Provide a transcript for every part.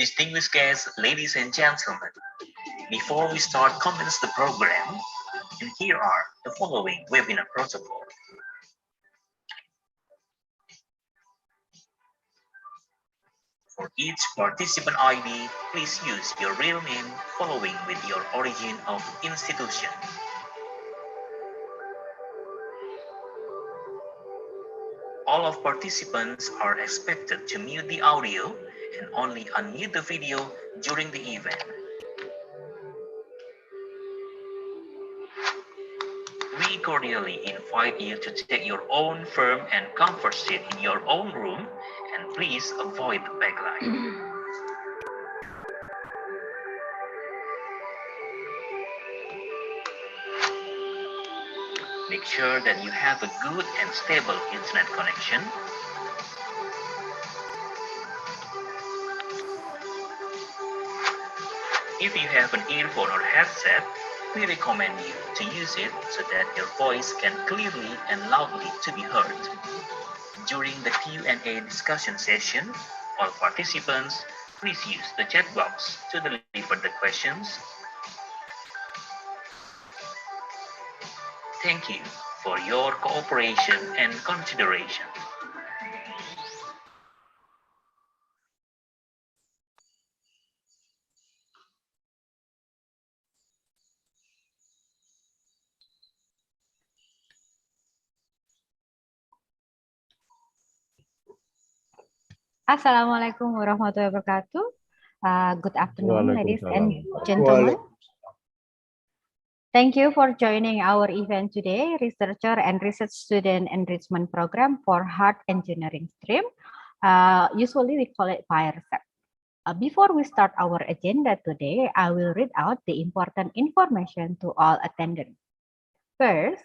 Distinguished guests, ladies and gentlemen, before we start commence the program, and here are the following webinar protocol. For each participant ID, please use your real name following with your origin of institution. All of participants are expected to mute the audio and only unmute the video during the event. We cordially invite you to take your own firm and comfort seat in your own room, and please avoid the backlight. Make sure that you have a good and stable internet connection. If you have an earphone or headset, we recommend you to use it so that your voice can clearly and loudly to be heard. During the Q&A discussion session, all participants, please use the chat box to deliver the questions. Thank you for your cooperation and consideration. Assalamualaikum warahmatullahi wabarakatuh. Good afternoon, ladies and gentlemen. Thank you for joining our event today, Researcher and Research Student Enrichment Program for Hard Engineering Stream. Usually we call it R2SEP. Before we start our agenda today, I will read out the important information to all attendants. First,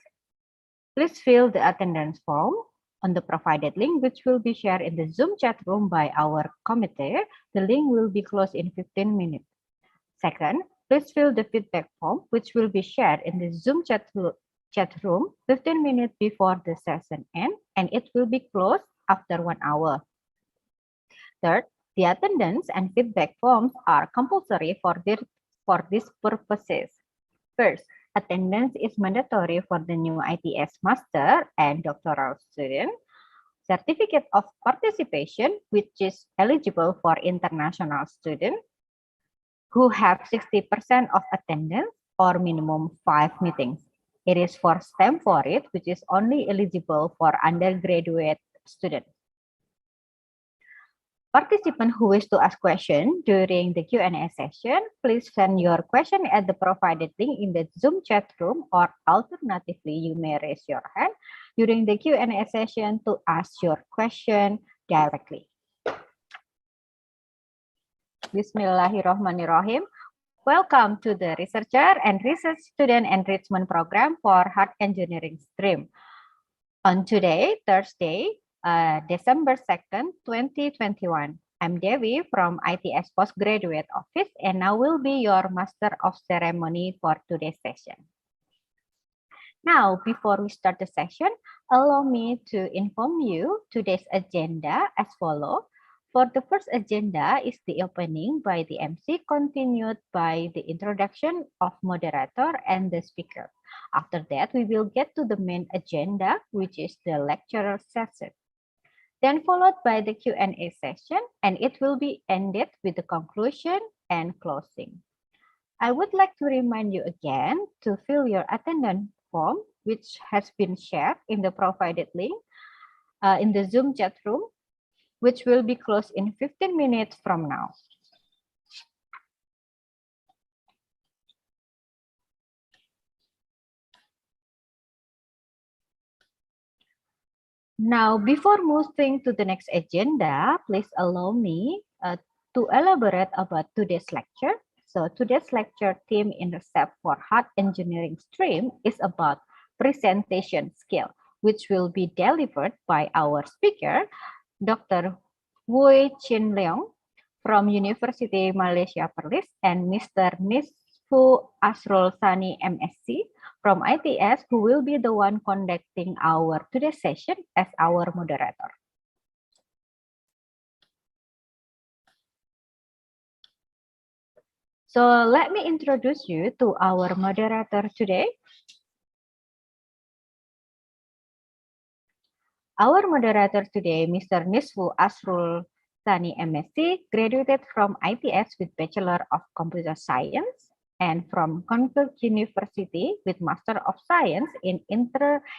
please fill the attendance form on the provided link, which will be shared in the Zoom chat room by our committee. The link will be closed in 15 minutes. Second, please fill the feedback form, which will be shared in the Zoom chat room 15 minutes before the session ends, and it will be closed after 1 hour. Third, the attendance and feedback forms are compulsory for these purposes. First, attendance is mandatory for the new ITS master and doctoral student. Certificate of participation, which is eligible for international students who have 60% of attendance or minimum 5 meetings. It is for STEM for it, which is only eligible for undergraduate students. Participants who wish to ask questions during the Q&A session, please send your question at the provided link in the Zoom chat room, or alternatively, you may raise your hand during the Q&A session to ask your question directly. Bismillahirrahmanirrahim. Welcome to the Researcher and Research Student Enrichment Program for Hard Engineering Stream. On today, Thursday, December 2nd, 2021. I'm Devi from ITS Postgraduate Office, and I will be your Master of Ceremony for today's session. Now, before we start the session, allow me to inform you today's agenda as follows. For the first agenda is the opening by the MC, continued by the introduction of moderator and the speaker. After that, we will get to the main agenda, which is the lecturer session. Then followed by the Q&A session, and it will be ended with the conclusion and closing. I would like to remind you again to fill your attendance form, which has been shared in the provided link in the Zoom chat room, which will be closed in 15 minutes from now. Now, before moving to the next agenda, please allow me to elaborate about today's lecture. So today's lecture theme in the R2SEP for Hard Engineering Stream is about presentation skill, which will be delivered by our speaker, Dr. Woi Chin Leong from University Malaysia Perlis, and Mr. Nisfu Asrul Sani MSc from ITS, who will be the one conducting our today's session as our moderator. So let me introduce you to our moderator today. Our moderator today, Mr. Nisfu Asrul Sani MSc, graduated from ITS with Bachelor of Computer Science and from Konkuk University with Master of Science in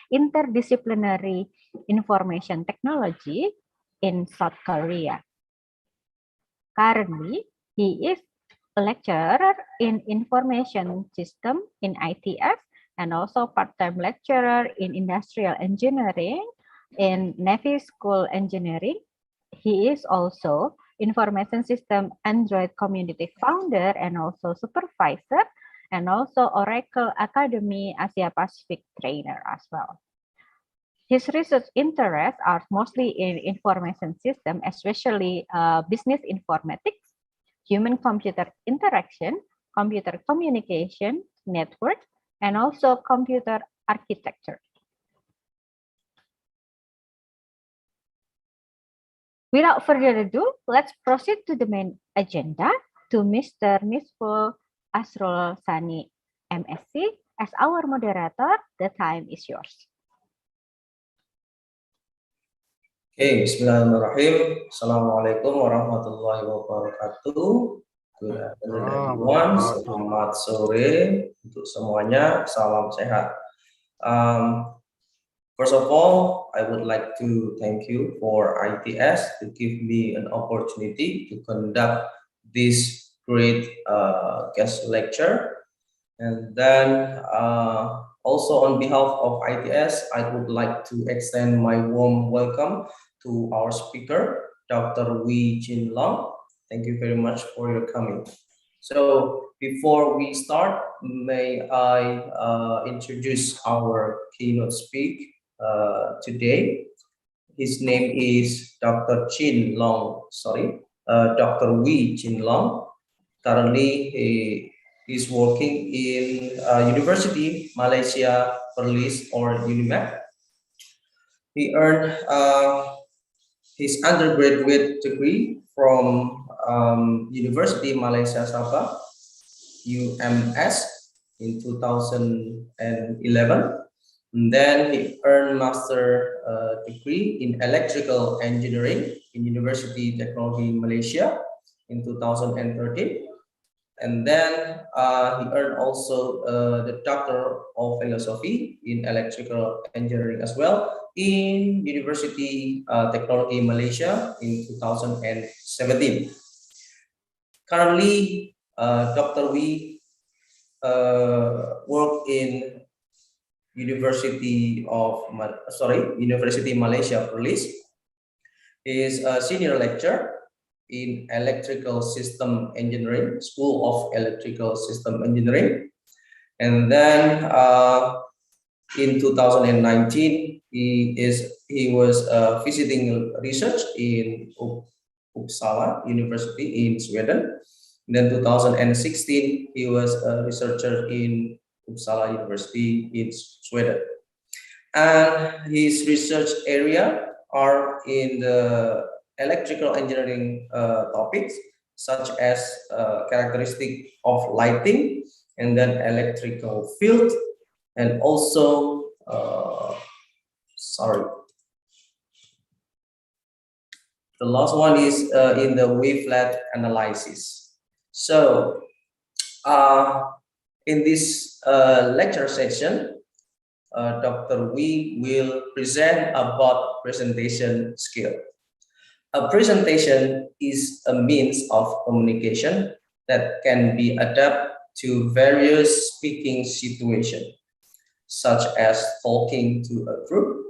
Interdisciplinary Information Technology in South Korea. Currently, he is a lecturer in Information System in ITS and also part-time lecturer in Industrial Engineering in Navy School Engineering. He is also Information System Android Community founder and also supervisor and also Oracle Academy Asia Pacific trainer as well. His research interests are mostly in information system, especially business informatics, human-computer interaction, computer communication, network, and also computer architecture. Without further ado, let's proceed to the main agenda to Mr. Nisfo Asrul Sani, MSc. As our moderator, the time is yours. Okay, Bismillahirrahmanirrahim. Assalamualaikum warahmatullahi wabarakatuh. Good afternoon everyone. Selamat sore untuk semuanya. Salam sehat. First of all, I would like to thank you for ITS to give me an opportunity to conduct this great guest lecture. And then also on behalf of ITS, I would like to extend my warm welcome to our speaker, Dr. Wee Jin Long. Thank you very much for your coming. So before we start, may I introduce our keynote speaker today. His name is Dr. Dr. Wee Jin Long. Currently, he is working in University Malaysia Perlis or UNIMAP. He earned his undergraduate degree from University Malaysia Sabah, UMS, in 2011. And then he earned master degree in electrical engineering in University Technology Malaysia in 2013. And then he earned also the Doctor of Philosophy in Electrical Engineering as well in University Technology Malaysia in 2017. Currently, Dr. Wee worked in University Malaysia Perlis. He is a senior lecturer in Electrical System Engineering, School of Electrical System Engineering. And then in 2019, he was visiting research in Uppsala University in Sweden. And then 2016, he was a researcher in Uppsala University in Sweden. And his research area are in the electrical engineering topics, such as characteristic of lighting, and then electrical field, and also, the last one is in the wavelet analysis. So in this lecture session, Dr. Wee will present about presentation skill. A presentation is a means of communication that can be adapted to various speaking situations, such as talking to a group,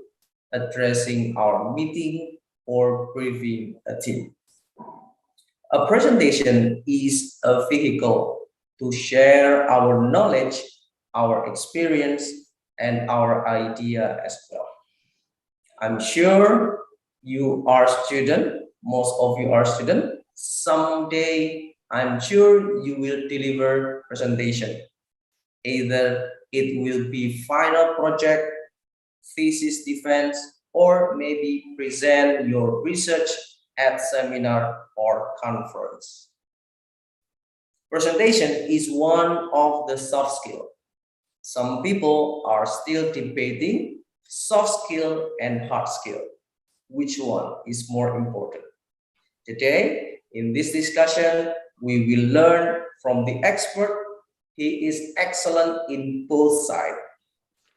addressing our meeting, or briefing a team. A presentation is a vehicle to share our knowledge, our experience, and our idea as well. I'm sure you are student, most of you are student. Someday, I'm sure you will deliver presentation. Either it will be final project, thesis defense, or maybe present your research at seminar or conference. Presentation is one of the soft skills. Some people are still debating soft skill and hard skill. Which one is more important? Today, in this discussion, we will learn from the expert. He is excellent in both sides.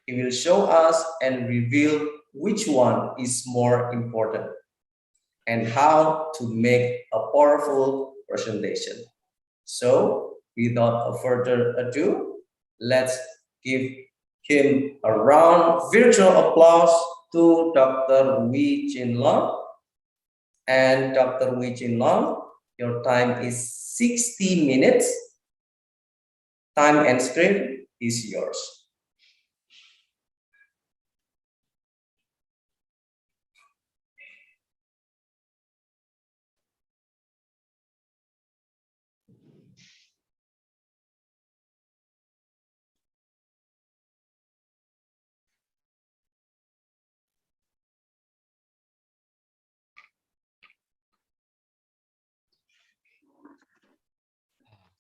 He will show us and reveal which one is more important and how to make a powerful presentation. So, without further ado, let's give him a round virtual applause to Dr. Wee Chin Long. And Dr. Wee Chin Long, your time is 60 minutes. Time and script is yours.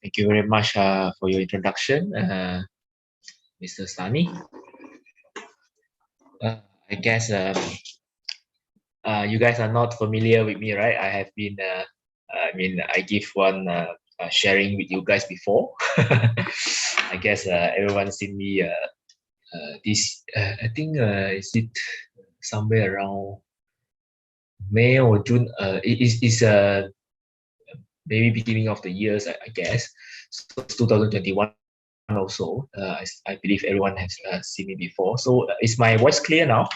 Thank you very much for your introduction, Mr. Sani. I guess you guys are not familiar with me, right? I have been, I give one sharing with you guys before. I guess everyone's seen me this, I think, is it somewhere around May or June? It's maybe beginning of the years, I guess. So it's 2021 also. I believe everyone has seen me before. So is my voice clear now?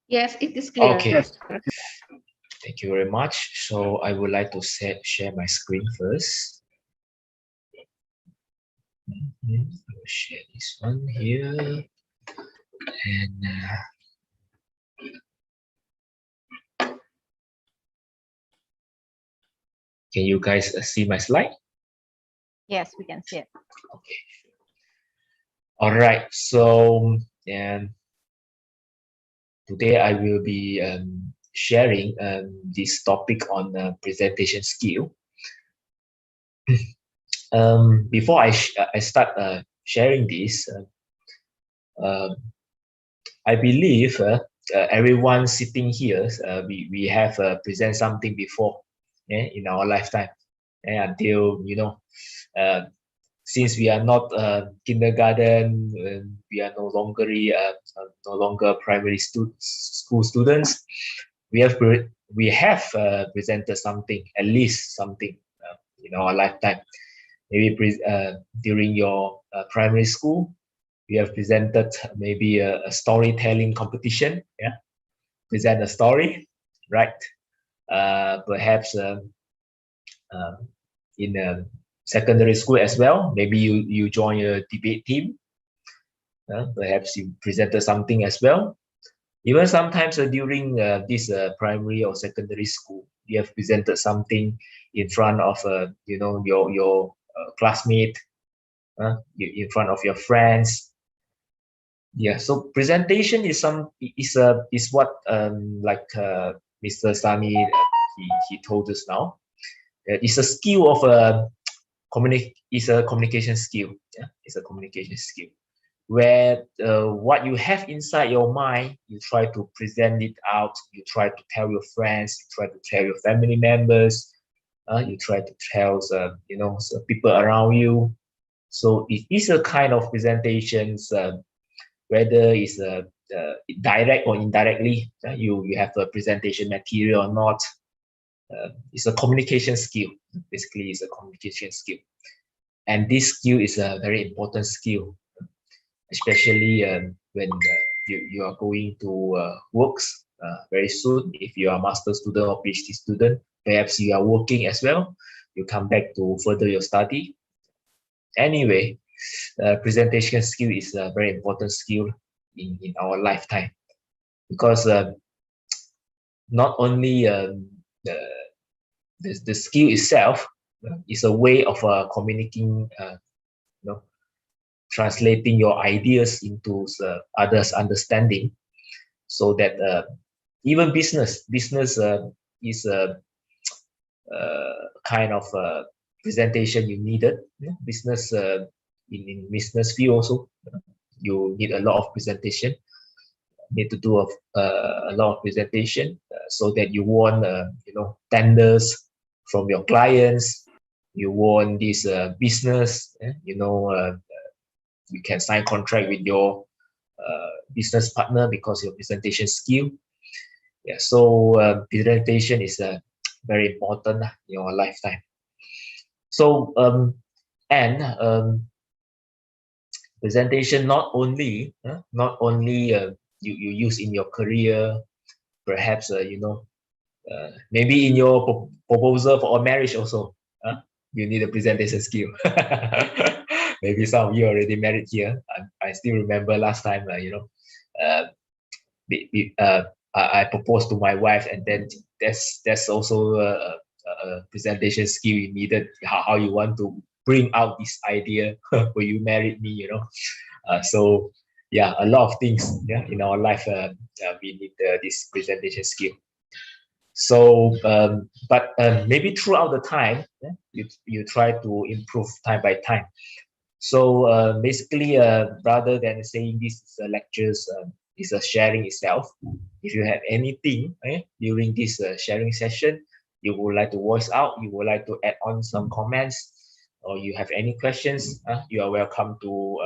Yes, it is clear. Okay. Yes. Thank you very much. So I would like to share my screen first. I will share this one here. And can you guys see my slide? Yes, we can see it. Okay. All right. So, and today I will be sharing this topic on presentation skill. Before I start sharing this, I believe everyone sitting here, we have present something before in our lifetime, until since we are not kindergarten, we are no longer primary school students. We have presented something, at least something in our lifetime. Maybe during your primary school, we have presented maybe a storytelling competition. Yeah, present a story, right? Perhaps in secondary school as well. Maybe you join a debate team. Perhaps you presented something as well. Even sometimes during this primary or secondary school, you have presented something in front of your classmate, in front of your friends. Yeah, so presentation is what like Mr. Sani he told us now. It's a skill of it's a communication skill. Yeah, it's a communication skill where what you have inside your mind, you try to present it out. You try to tell your friends, you try to tell your family members, you try to tell people around you. So it is a kind of presentations, whether it's direct or indirectly. You have a presentation material or not. It's a communication skill. Basically, it's a communication skill, and this skill is a very important skill, especially when you are going to works very soon. If you are a master student or PhD student, perhaps you are working as well. You come back to further your study. Anyway, presentation skill is a very important skill in our lifetime, because not only the skill itself is a way of communicating, translating your ideas into others' understanding, so that even business is a kind of presentation you needed. Business in business field also, you need a lot of presentation. Need to do a lot of presentation so that you won tenders from your clients. You won this business. You can sign contract with your business partner because your presentation skill. Yeah, so presentation is very important in your lifetime. So presentation not only you use in your career, perhaps maybe in your proposal for a marriage also, you need a presentation skill. Maybe some of you already married here. I still remember last time, I proposed to my wife, and then that's also a presentation skill you needed. How you want to bring out this idea when you married me, so yeah, a lot of things in our life we need this presentation skill. So but maybe throughout the time you try to improve time by time. So basically rather than saying this is a lectures, is a sharing itself. If you have anything during this sharing session you would like to voice out, you would like to add on some comments, or you have any questions, you are welcome to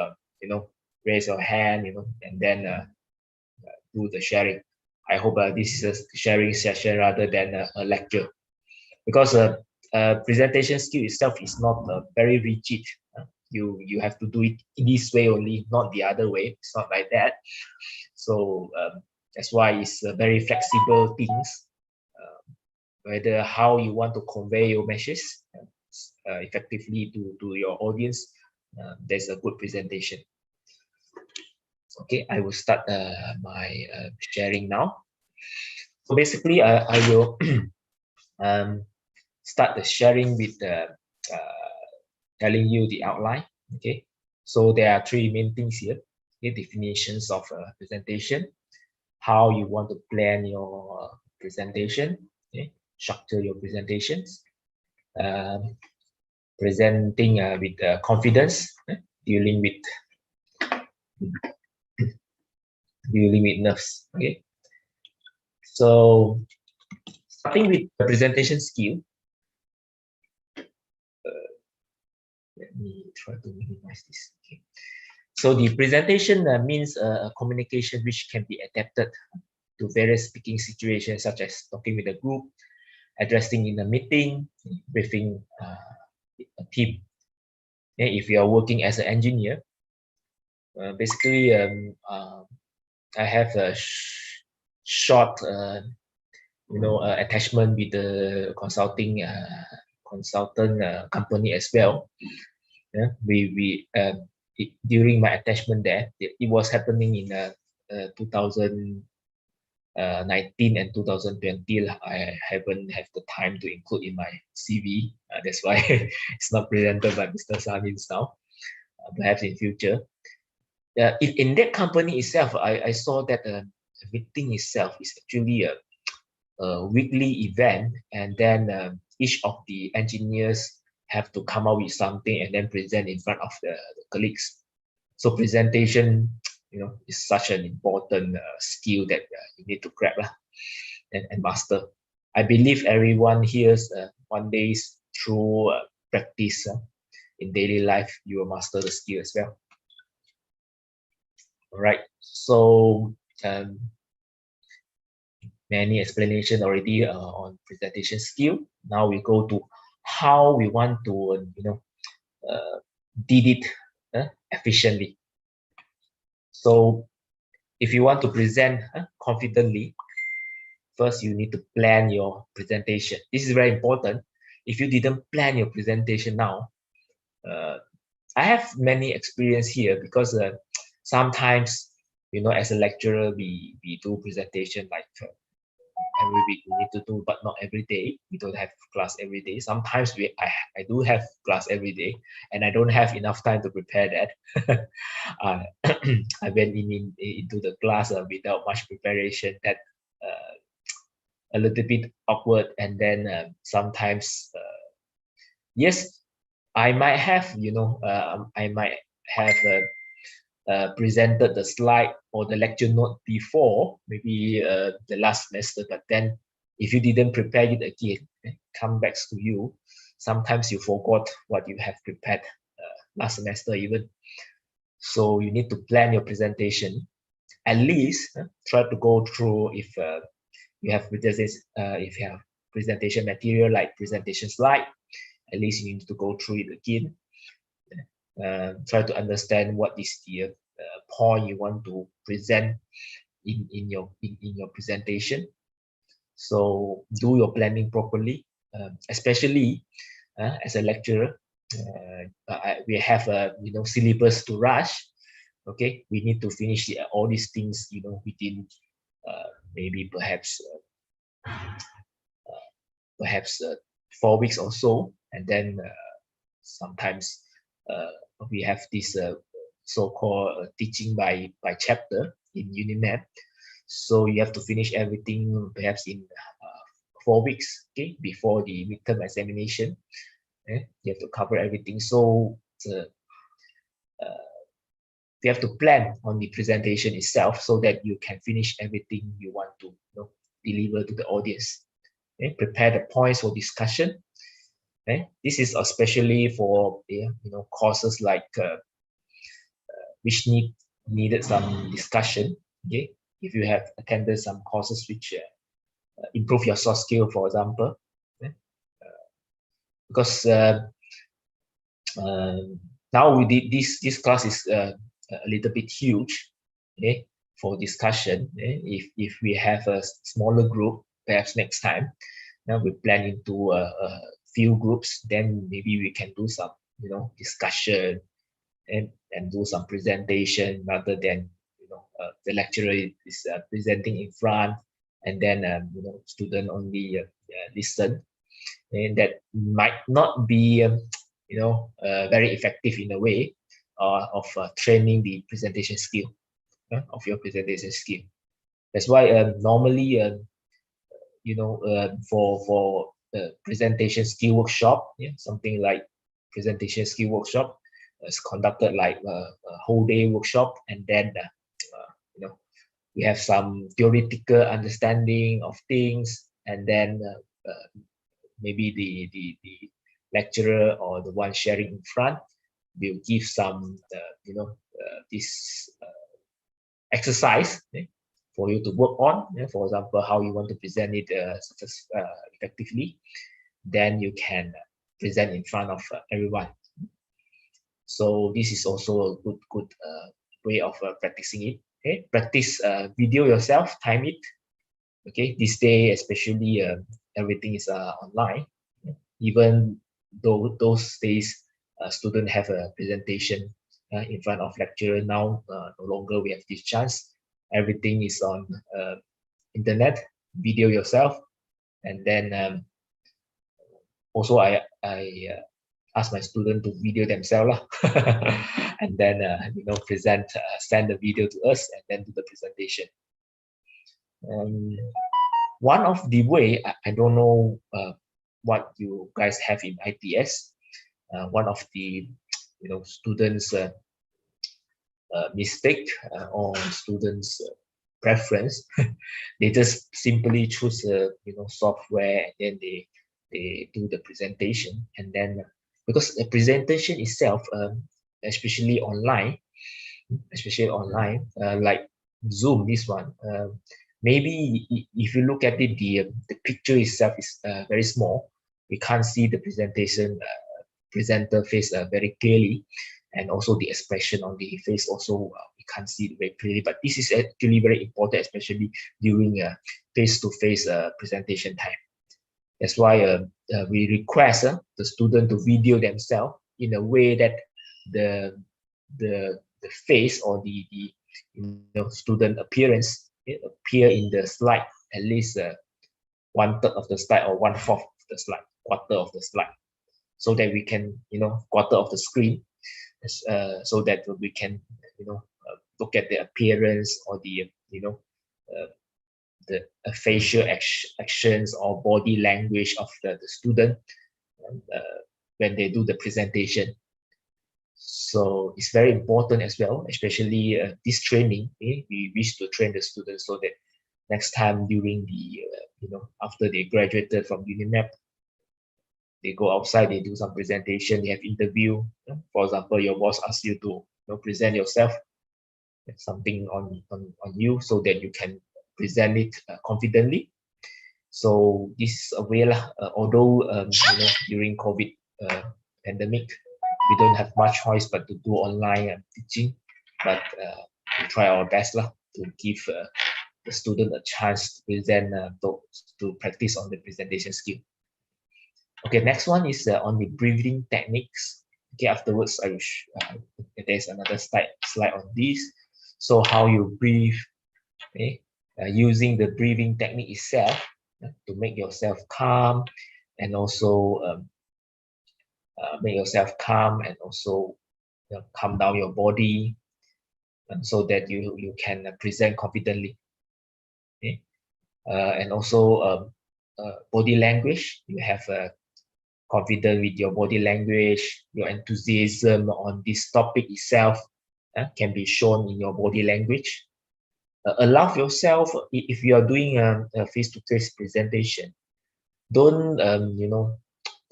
raise your hand, and then do the sharing. I hope this is a sharing session rather than a lecture, because presentation skill itself is not very rigid. You have to do it in this way only, not the other way. It's not like that. So that's why it's very flexible things. Whether how you want to convey your message effectively to your audience, there's a good presentation. Okay, I will start my sharing now. So basically, I will start the sharing with telling you the outline. Okay, so there are three main things here. Okay, definitions of presentation, how you want to plan your presentation, okay, structure your presentations, presenting with confidence, dealing with nerves. Okay, so starting with the presentation skill. Let me try to minimize this. Okay. So the presentation means a communication which can be adapted to various speaking situations, such as talking with a group, addressing in a meeting, briefing a team. Okay, if you are working as an engineer, basically I have a short attachment with the consultant company as well. Yeah, during my attachment there, it was happening in 2019 and 2020. I haven't had the time to include in my CV. That's why it's not presented by Mr. Samins now. Perhaps in future. In that company itself, I saw that the meeting itself is actually a weekly event, and then each of the engineers have to come up with something and then present in front of the colleagues. So presentation, is such an important skill that you need to grab and master. I believe everyone here one day through practice in daily life, you will master the skill as well. All right, so many explanation already on presentation skill. Now we go to how we want to did it efficiently. So if you want to present confidently, first you need to plan your presentation. This is very important. If you didn't plan your presentation now, I have many experience here, because sometimes as a lecturer we do presentation like every week we need to do, but not every day. We don't have class every day. Sometimes I do have class every day, and I don't have enough time to prepare that. I went into the class without much preparation. That a little bit awkward, and then sometimes yes, I might have, I might have presented the slide or the lecture note before, maybe the last semester, but then if you didn't prepare it again, it come back to you. Sometimes you forgot what you have prepared last semester even. So you need to plan your presentation. At least try to go through if you have if you have presentation material like presentation slide. At least you need to go through it again. Try to understand what is the point you want to present in your presentation. So do your planning properly, especially as a lecturer. We have a syllabus to rush. Okay, we need to finish all these things within maybe perhaps 4 weeks or so, and then sometimes we have this so-called teaching by chapter in UNIMAP. So you have to finish everything perhaps in 4 weeks, okay, before the midterm examination. You have to cover everything. So you have to plan on the presentation itself so that you can finish everything you want to deliver to the audience. Okay? Prepare the points for discussion. Okay? This is especially for courses like which needed some discussion. Okay, if you have attended some courses which improve your soft skill, for example, because now we did this class is a little bit huge, okay, for discussion. If we have a smaller group, perhaps next time, now we plan into a few groups, then maybe we can do some discussion and do some presentation rather than the lecturer is presenting in front and then student only listen, and that might not be very effective in a way of training the presentation skill of your presentation skill. That's why normally for presentation skill workshop, something like presentation skill workshop is conducted like a whole day workshop, and then we have some theoretical understanding of things, and then maybe the lecturer or the one sharing in front will give some this exercise for you to work on. For example, how you want to present it effectively, then you can present in front of everyone. So this is also a good way of practicing it. Okay, practice video yourself, time it. Okay, this day especially everything is online. Even though those days students have a presentation in front of lecturer, now no longer we have this chance. Everything is on internet. Video yourself, and then also I ask my student to video themselves and then present, send the video to us, and then do the presentation. One of the way, I don't know what you guys have in ITS. One of the students mistake or students preference, they just simply choose software, and then they do the presentation, and then because the presentation itself, especially online, like Zoom, this one, maybe if you look at it, the picture itself is very small. We can't see the presentation presenter face very clearly, and also the expression on the face also we can't see it very clearly. But this is actually very important, especially during face-to-face presentation time. That's why we request the student to video themselves in a way that the face or the student appearance appear in the slide, at least 1/3 of the slide or 1/4 of the slide, quarter of the slide, so that we can quarter of the screen, so that we can look at the appearance or the facial actions or body language of the student when they do the presentation. So it's very important as well, especially this training. We wish to train the students so that next time during the after they graduated from UNIMAP, they go outside, they do some presentation, they have interview. For example, your boss asks you to present yourself, something on you, so that you can present it confidently. So this is a way although during COVID pandemic, we don't have much choice but to do online teaching, but we try our best to give the student a chance to present, to practice on the presentation skill. Okay, next one is on the breathing techniques. Okay, afterwards there's another slide on this. So how you breathe, okay, using the breathing technique itself to make yourself calm, and also make yourself calm, and also calm down your body, and so that you can present confidently. Okay, and also body language. You have confident with your body language, your enthusiasm on this topic itself can be shown in your body language. Allow yourself, if you are doing a face-to-face presentation, don't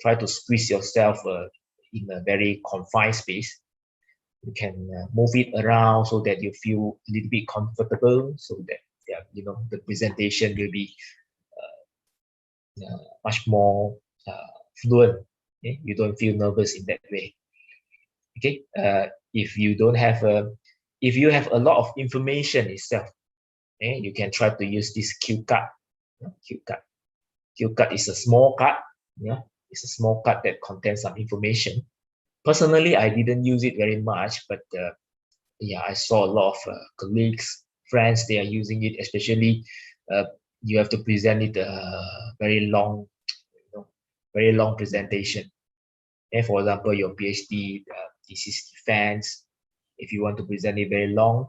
try to squeeze yourself in a very confined space. You can move it around so that you feel a little bit comfortable, so that the presentation will be much more fluent. Okay? You don't feel nervous in that way. Okay, if you don't have if you have a lot of information itself, you can try to use this cue card. Cue card is a small card. It's a small card that contains some information. Personally, I didn't use it very much, but I saw a lot of colleagues, friends, they are using it. Especially, you have to present it very long, very long presentation. And for example, your PhD thesis defense, if you want to present it very long,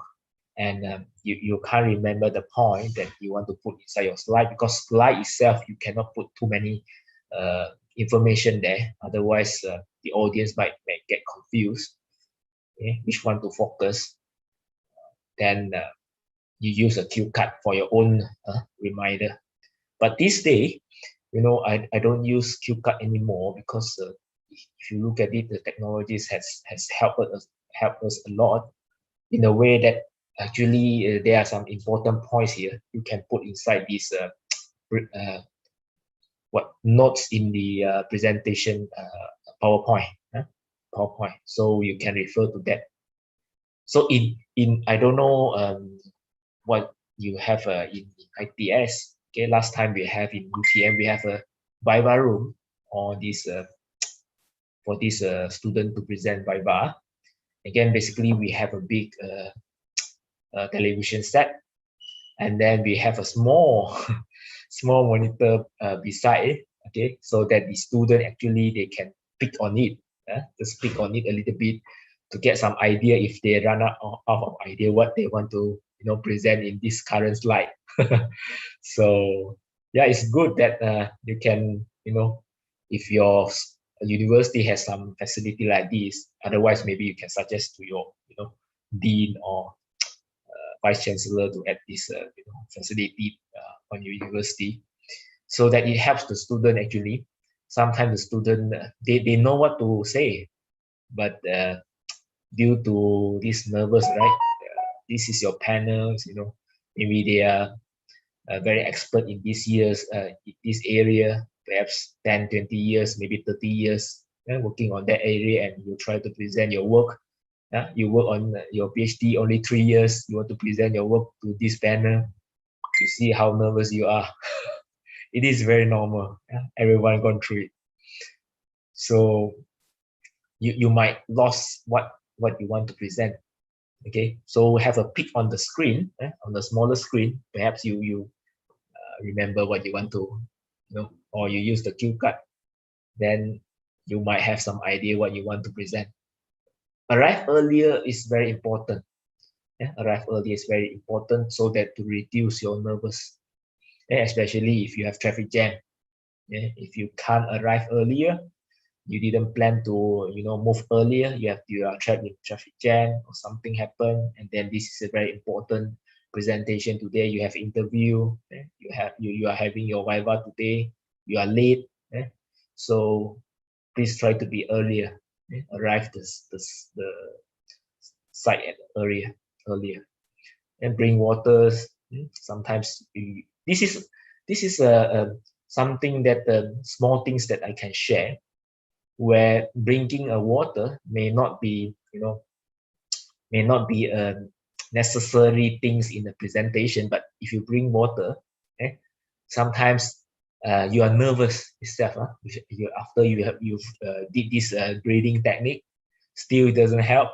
and you can't remember the point that you want to put inside your slide, because slide itself, you cannot put too many information there. Otherwise, the audience might get confused, which one to focus. Then you use a cue card for your own reminder. But this day, I don't use cue card anymore, because if you look at it, the technologies has helped us a lot, in a way that actually there are some important points here you can put inside these notes in the presentation PowerPoint. So you can refer to that. So in I don't know what you have in ITS. Okay, last time we have in UTM, we have a Viva room or this for this student to present Viva. Again, basically we have a big television set, and then we have a small small monitor beside it. Okay, so that the student actually they can pick on it, just pick on it a little bit to get some idea. If they run out of idea what they want to present in this current slide. So yeah, it's good that you can if your university has some facility like this. Otherwise, maybe you can suggest to your dean or vice chancellor to add this facility on your university, so that it helps the student. Actually, sometimes the student they know what to say, but due to this nervous, right, this is your panels, maybe they are very expert in this this area, perhaps 10-20 years, maybe 30 years working on that area, and you try to present your work. You work on your PhD only 3 years, you want to present your work to this panel. You see how nervous you are. It is very normal. Everyone gone through it. So you might lose what you want to present. Okay, so have a peek on the screen, on the smaller screen. Perhaps you remember what you want to, or you use the cue card. Then you might have some idea what you want to present. Arrive earlier is very important. Arrive early is very important, so that to reduce your nervous, especially if you have traffic jam. If you can't arrive earlier, you didn't plan to, move earlier. You are trapped in traffic jam or something happened, and then this is a very important presentation today. You have interview, you are having your viva today. You are late, so please try to be earlier. Arrive the site at earlier, and bring waters. Sometimes this is something that small things that I can share, where bringing a water may not be necessary things in the presentation, but if you bring water, sometimes you are nervous itself. After you did this breathing technique, still doesn't help.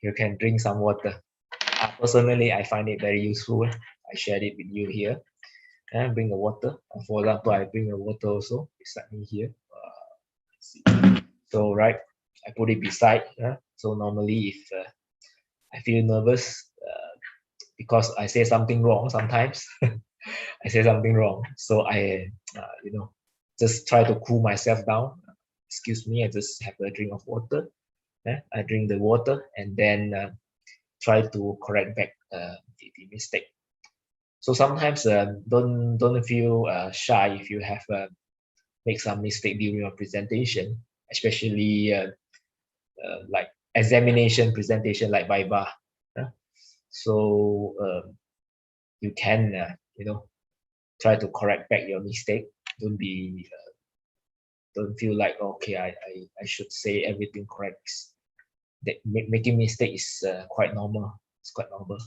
You can drink some water. Personally, I find it very useful. I shared it with you here. And bring a water. For example, I bring a water also beside me here. So right, I put it beside. So normally, if I feel nervous because I say something wrong sometimes, I say something wrong. So I, just try to cool myself down. Excuse me, I just have a drink of water. I drink the water and then try to correct back the mistake. So sometimes don't feel shy if you have make some mistake during your presentation, especially like examination presentation like viva. So you can try to correct back your mistake. Don't be don't feel like, okay, I should say everything correct. That making mistake is quite normal. It's quite normal.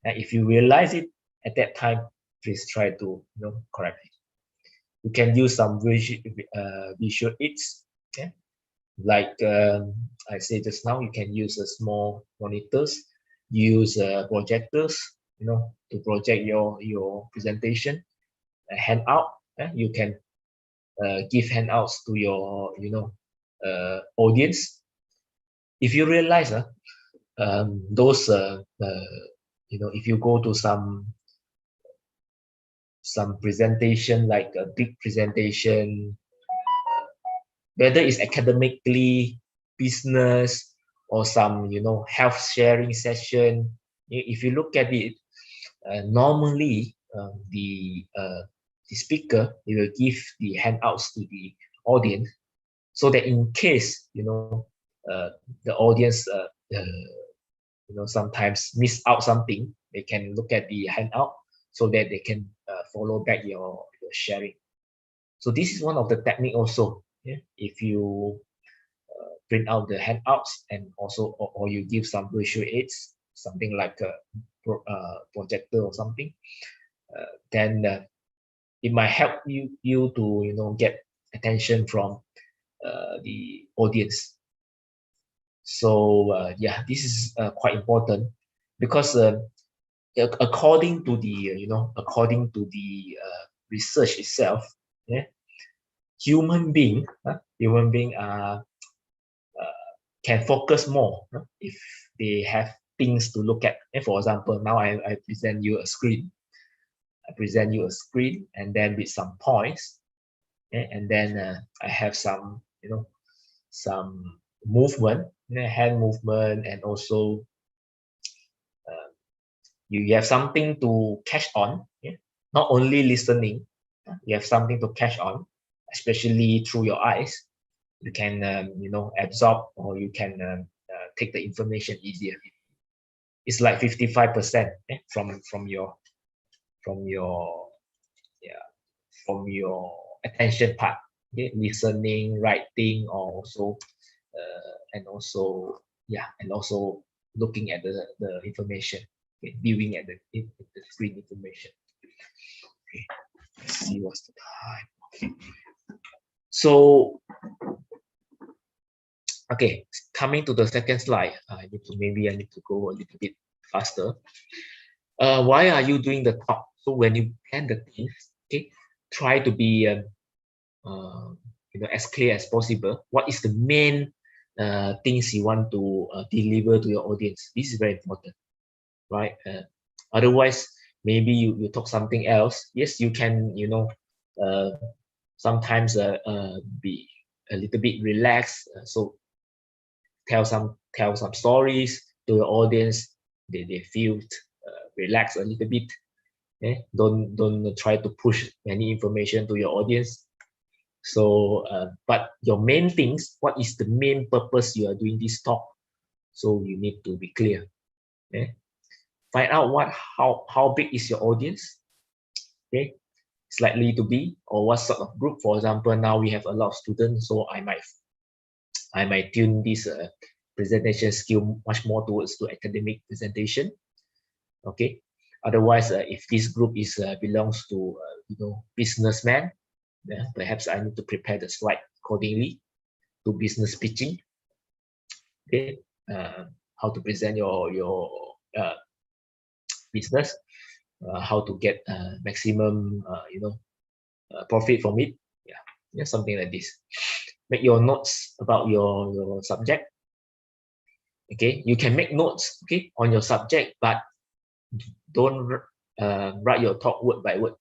And if you realize it at that time, please try to correct it. You can use some visual aids. Okay? Like I said just now, you can use small monitors, use projectors, to project your presentation. A handout, you can give handouts to your audience. If you realize those if you go to some presentation, like a big presentation, whether it's academically, business, or some health sharing session, if you look at it, normally the speaker, he will give the handouts to the audience, so that in case the audience sometimes miss out something, they can look at the handout so that they can follow back your sharing. So this is one of the technique also. If you print out the handouts and also or you give some visual aids, something like a projector or something, then it might help you to get attention from the audience. So yeah, this is quite important, because according to the research itself, human being are can focus more if they have things to look at. And for example, now I present you a screen. And then with some points, and then I have some some movement, hand movement, and also you have something to catch on. Not only listening, you have something to catch on, especially through your eyes. You can absorb, or you can take the information easier. It's like 55% from your attention part. Listening, writing, or also and also looking at the information, viewing at the screen information. Okay, let's see what's the time. Okay. So okay, coming to the second slide, I need to go a little bit faster. Why are you doing the talk? So when you plan the things, okay, try to be as clear as possible. What is the main things you want to deliver to your audience? This is very important, right? Otherwise, maybe you talk something else. Yes, you can sometimes be a little bit relaxed. So tell some stories to your audience. They feel relaxed a little bit. Don't try to push any information to your audience. So, but your main things, what is the main purpose you are doing this talk? So you need to be clear. Find out how big is your audience. It's likely to be, or what sort of group. For example, now we have a lot of students, so I might tune this presentation skill much more towards to academic presentation. Okay. Otherwise, if this group is belongs to businessman, perhaps I need to prepare the slide accordingly to business pitching. Okay, how to present your business, how to get maximum profit from it. Yeah, something like this. Make your notes about your subject. Okay, you can make notes, okay, on your subject, but don't write your talk word by word.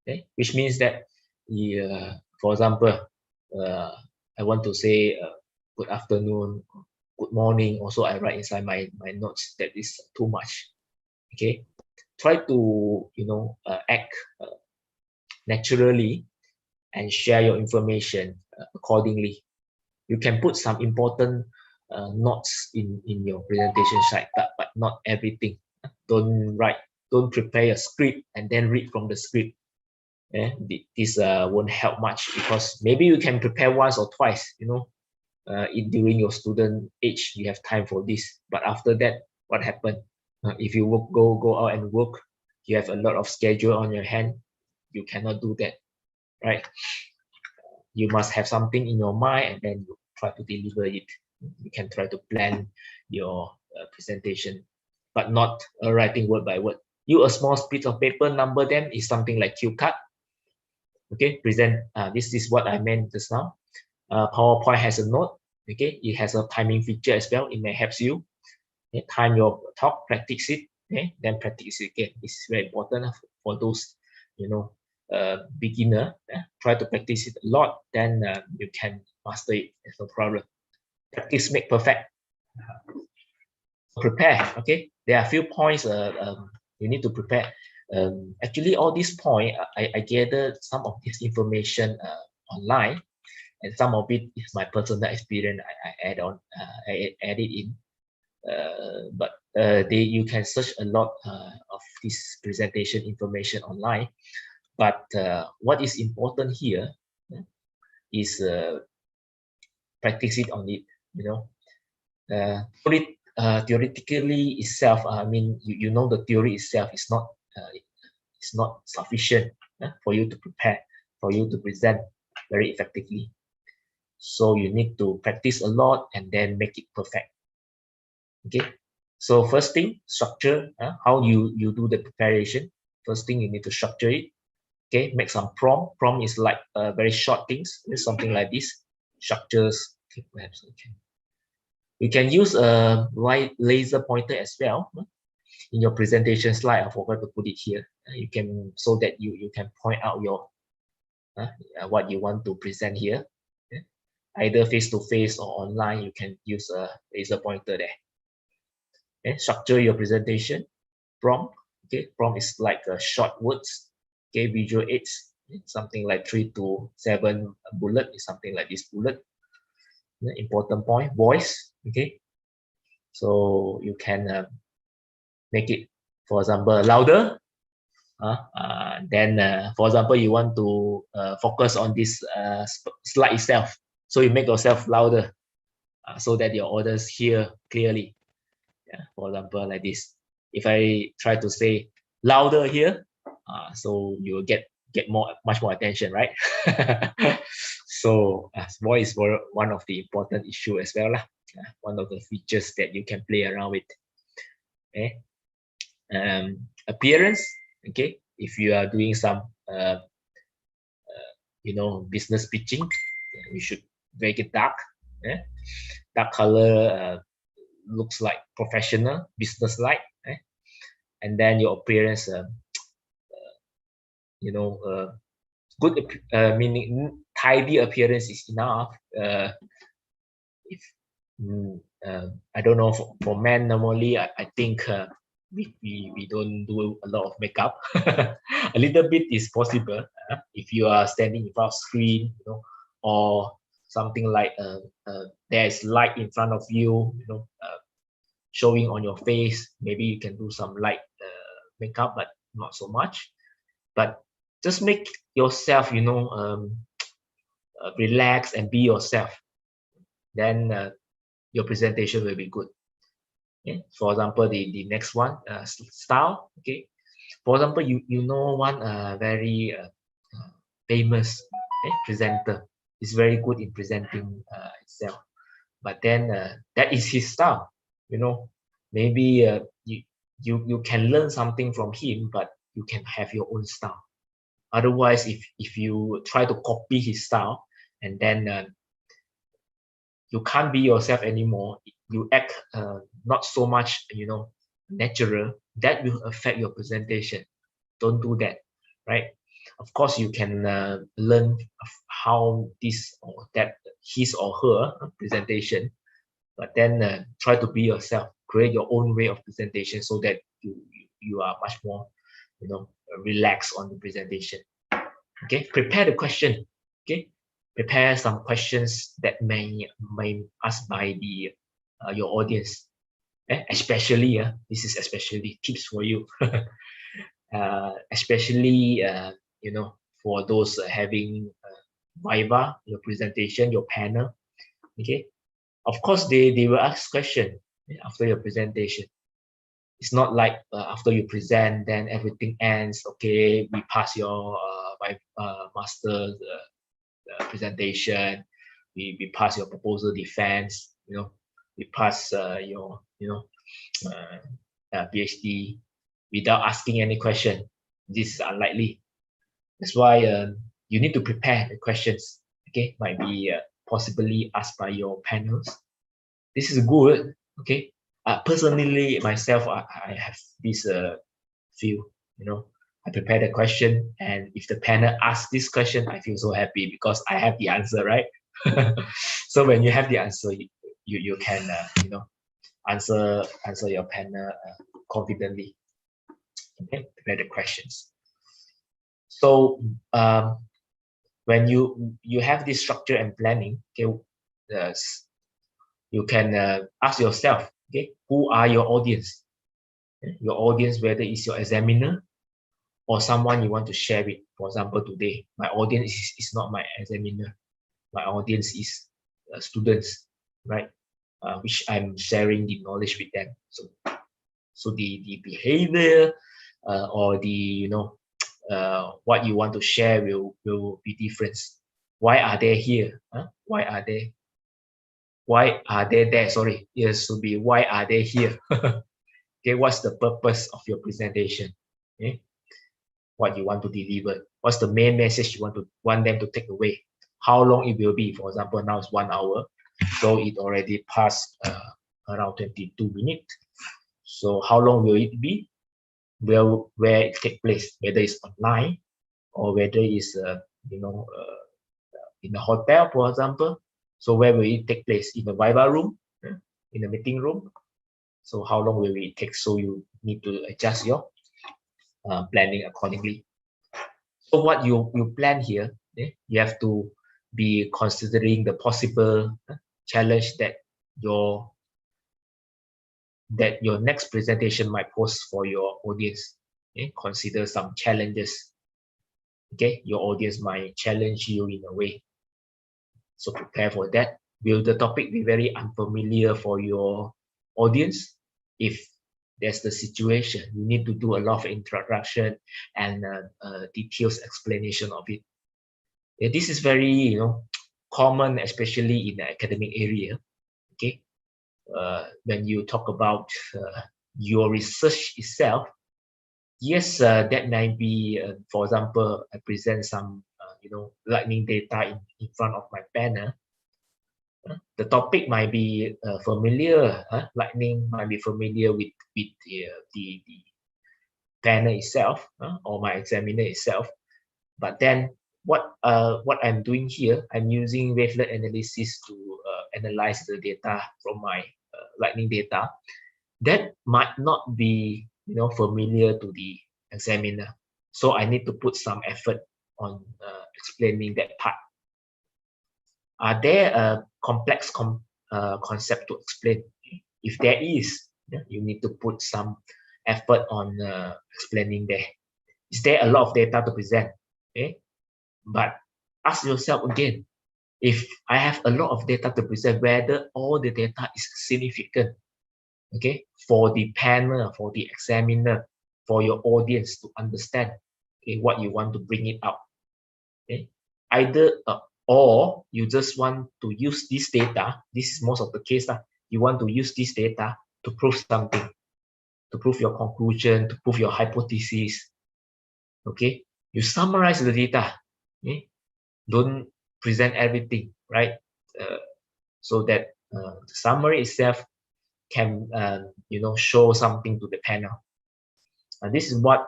Okay, which means that for example, I want to say good afternoon, good morning. Also, I write inside my notes. That is too much. Okay, try to act naturally and share your information accordingly. You can put some important notes in your presentation slide, but not everything. Don't prepare a script and then read from the script. This won't help much, because maybe you can prepare once or twice, during your student age, you have time for this. But after that, what happened? If you go out and work, you have a lot of schedule on your hand, you cannot do that, right? You must have something in your mind and then you try to deliver it. You can try to plan your presentation, but not writing word by word. You a small piece of paper, number them, is something like cue card. Okay, present. This is what I meant just now. PowerPoint has a note. Okay, it has a timing feature as well. It may help you time your talk, practice it, then practice it again. It's very important for those beginner. Try to practice it a lot, then you can master it. There's no problem. Practice make perfect. Prepare. Okay, there are a few points you need to prepare. Actually, all these points, I gathered some of this information online, and some of it is my personal experience. I add it in. But you can search a lot of this presentation information online. But what is important here is practice it on it. Theoretically itself, I mean, the theory itself is not sufficient for you to prepare, for you to present very effectively. So you need to practice a lot and then make it perfect. Okay, so first thing, structure. How you do the preparation. First thing, you need to structure it. Okay, make some prompt. Prompt is like very short things. It's something like this. Structures. Okay, perhaps okay. You can use a laser pointer as well in your presentation slide. I forgot to put it here. You can, so that you can point out your what you want to present here. Either face to face or online. You can use a laser pointer there. Structure your presentation. Prompt. Okay, prompt is like short words. Okay, visual aids, something like 3 to 7 bullet is something like this bullet. Important point. Voice. Okay, so you can make it, for example, louder. Then for example, you want to focus on this slide itself, so you make yourself louder so that your audience hear clearly. For example, like this. If I try to say louder here, so you will get much more attention, right? So voice is one of the important issue as well, one of the features that you can play around with. Okay. Appearance. Okay, if you are doing some business pitching, you should make it dark. Dark color looks like professional, business like. And then your appearance, good, meaning tidy appearance is enough. If I don't know, for men normally I think we don't do a lot of makeup. A little bit is possible if you are standing in front of screen, or something like there's light in front of you, showing on your face. Maybe you can do some light makeup, but not so much. But just make yourself, relax and be yourself. Then your presentation will be good. Okay? For example, the next one, style. Okay, for example, you know one very famous presenter is very good in presenting itself, but then that is his style. Maybe you can learn something from him, but you can have your own style. Otherwise, if you try to copy his style, and then you can't be yourself anymore, you act not so much natural, that will affect your presentation. Don't do that, right? Of course you can learn how this or that, his or her presentation, but then try to be yourself, create your own way of presentation, so that you are much more relaxed on the presentation. Okay, prepare the question. Okay, prepare some questions that may asked by the your audience, especially this is especially tips for you. Especially for those having viva, your presentation, your panel. Okay, of course they will ask question after your presentation. It's not like after you present, then everything ends. Okay, we pass your master presentation, we pass your proposal defense, we pass your PhD without asking any question. This is unlikely. That's why you need to prepare the questions. Okay, might be possibly asked by your panels. This is good. Okay, personally myself, I have this feel. I prepare the question, and if the panel asks this question, I feel so happy because I have the answer, right? So when you have the answer, you can answer your panel confidently. Okay, prepare the questions. So when you have this structure and planning, okay, you can ask yourself, okay, who are your audience? Your audience, whether it's your examiner or someone you want to share with. For example, today, my audience is not my examiner. My audience is students, right? Which I'm sharing the knowledge with them. So the behavior or the what you want to share will be different. Why are they here? Why are they there? Sorry, it should be why are they here? Okay, what's the purpose of your presentation? Okay, what you want to deliver? What's the main message you want them to take away? How long it will be? For example, now it's 1 hour, so it already passed around 22 minutes. So how long will it be? Where it take place? Whether it's online or whether it's in a hotel, for example. So where will it take place? In the viva room, in the meeting room. So how long will it take? So you need to adjust your planning accordingly. So what you plan here, you have to be considering the possible challenge that your next presentation might pose for your audience. Okay? Consider some challenges. Okay, your audience might challenge you in a way. So prepare for that. Will the topic be very unfamiliar for your audience? If there's the situation, you need to do a lot of introduction and details explanation of it. This is very common, especially in the academic area. Okay, when you talk about your research itself, yes, that might be, for example, I present some lightning data in front of my panel. The topic might be familiar. Lightning might be familiar with the panel itself or my examiner itself. But then what I'm doing here, I'm using wavelet analysis to analyze the data from my lightning data that might not be familiar to the examiner. So I need to put some effort on explaining that part. Are there a complex concept to explain? If there is, you need to put some effort on explaining there. Is there a lot of data to present? Okay, but ask yourself again, if I have a lot of data to present, whether all the data is significant, okay, for the panel, for the examiner, for your audience to understand, okay, what you want to bring it out. Okay, either or you just want to use this data. This is most of the case that you want to use this data to prove something, to prove your conclusion, to prove your hypothesis. Okay, you summarize the data. Okay, don't present everything, right? So that the summary itself can show something to the panel. This is what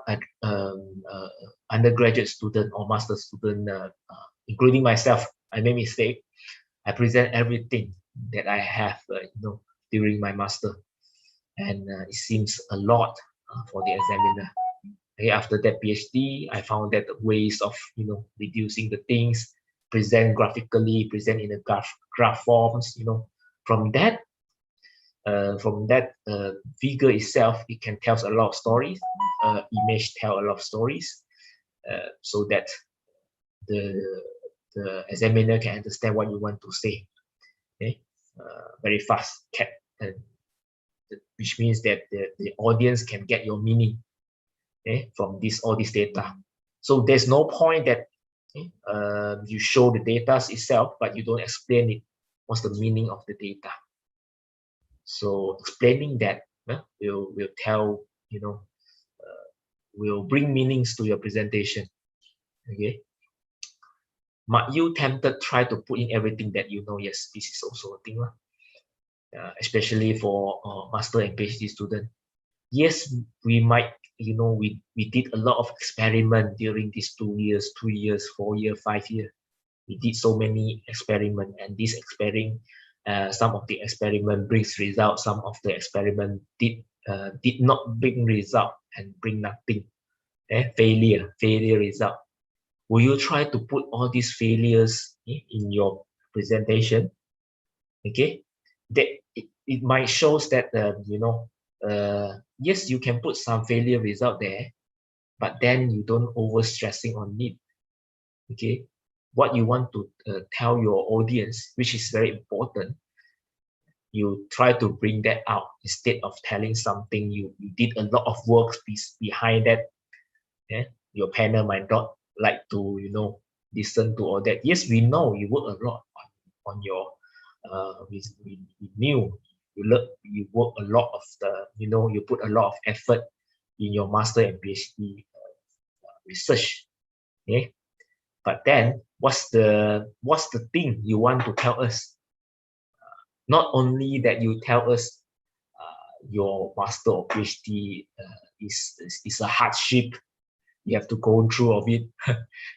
undergraduate student or master student, including myself, I made mistake. I present everything that I have, during my master, and it seems a lot for the examiner. Okay, after that PhD, I found that ways of reducing the things, present graphically, present in a graph forms. From that figure itself, it can tell a lot of stories. Image tell a lot of stories, so that the examiner can understand what you want to say. Okay, very fast, which means that the audience can get your meaning, okay, from all this data. So there's no point that you show the data itself, but you don't explain it. What's the meaning of the data? So explaining that will tell, will bring meanings to your presentation. Okay. Might you tempted try to put in everything that you know? Yes, this is also a thing, especially for master and PhD student. Yes, we might, we did a lot of experiment during these 2 years, 3 years, 4 years, 5 years. We did so many experiment, and this experiment, some of the experiment brings result, some of the experiment did not bring result and bring nothing. Failure result. Will you try to put all these failures in your presentation? Okay, that it might shows that yes, you can put some failure result there, but then you don't over stressing on it. Okay, what you want to tell your audience, which is very important, you try to bring that out instead of telling something you did a lot of work behind that. Your panel might not like to listen to all that. Yes, we know you work a lot on your we knew you work a lot of you put a lot of effort in your master and PhD research. Okay, but then what's the thing you want to tell us? Not only that you tell us your master or PhD is a hardship, you have to go through of it.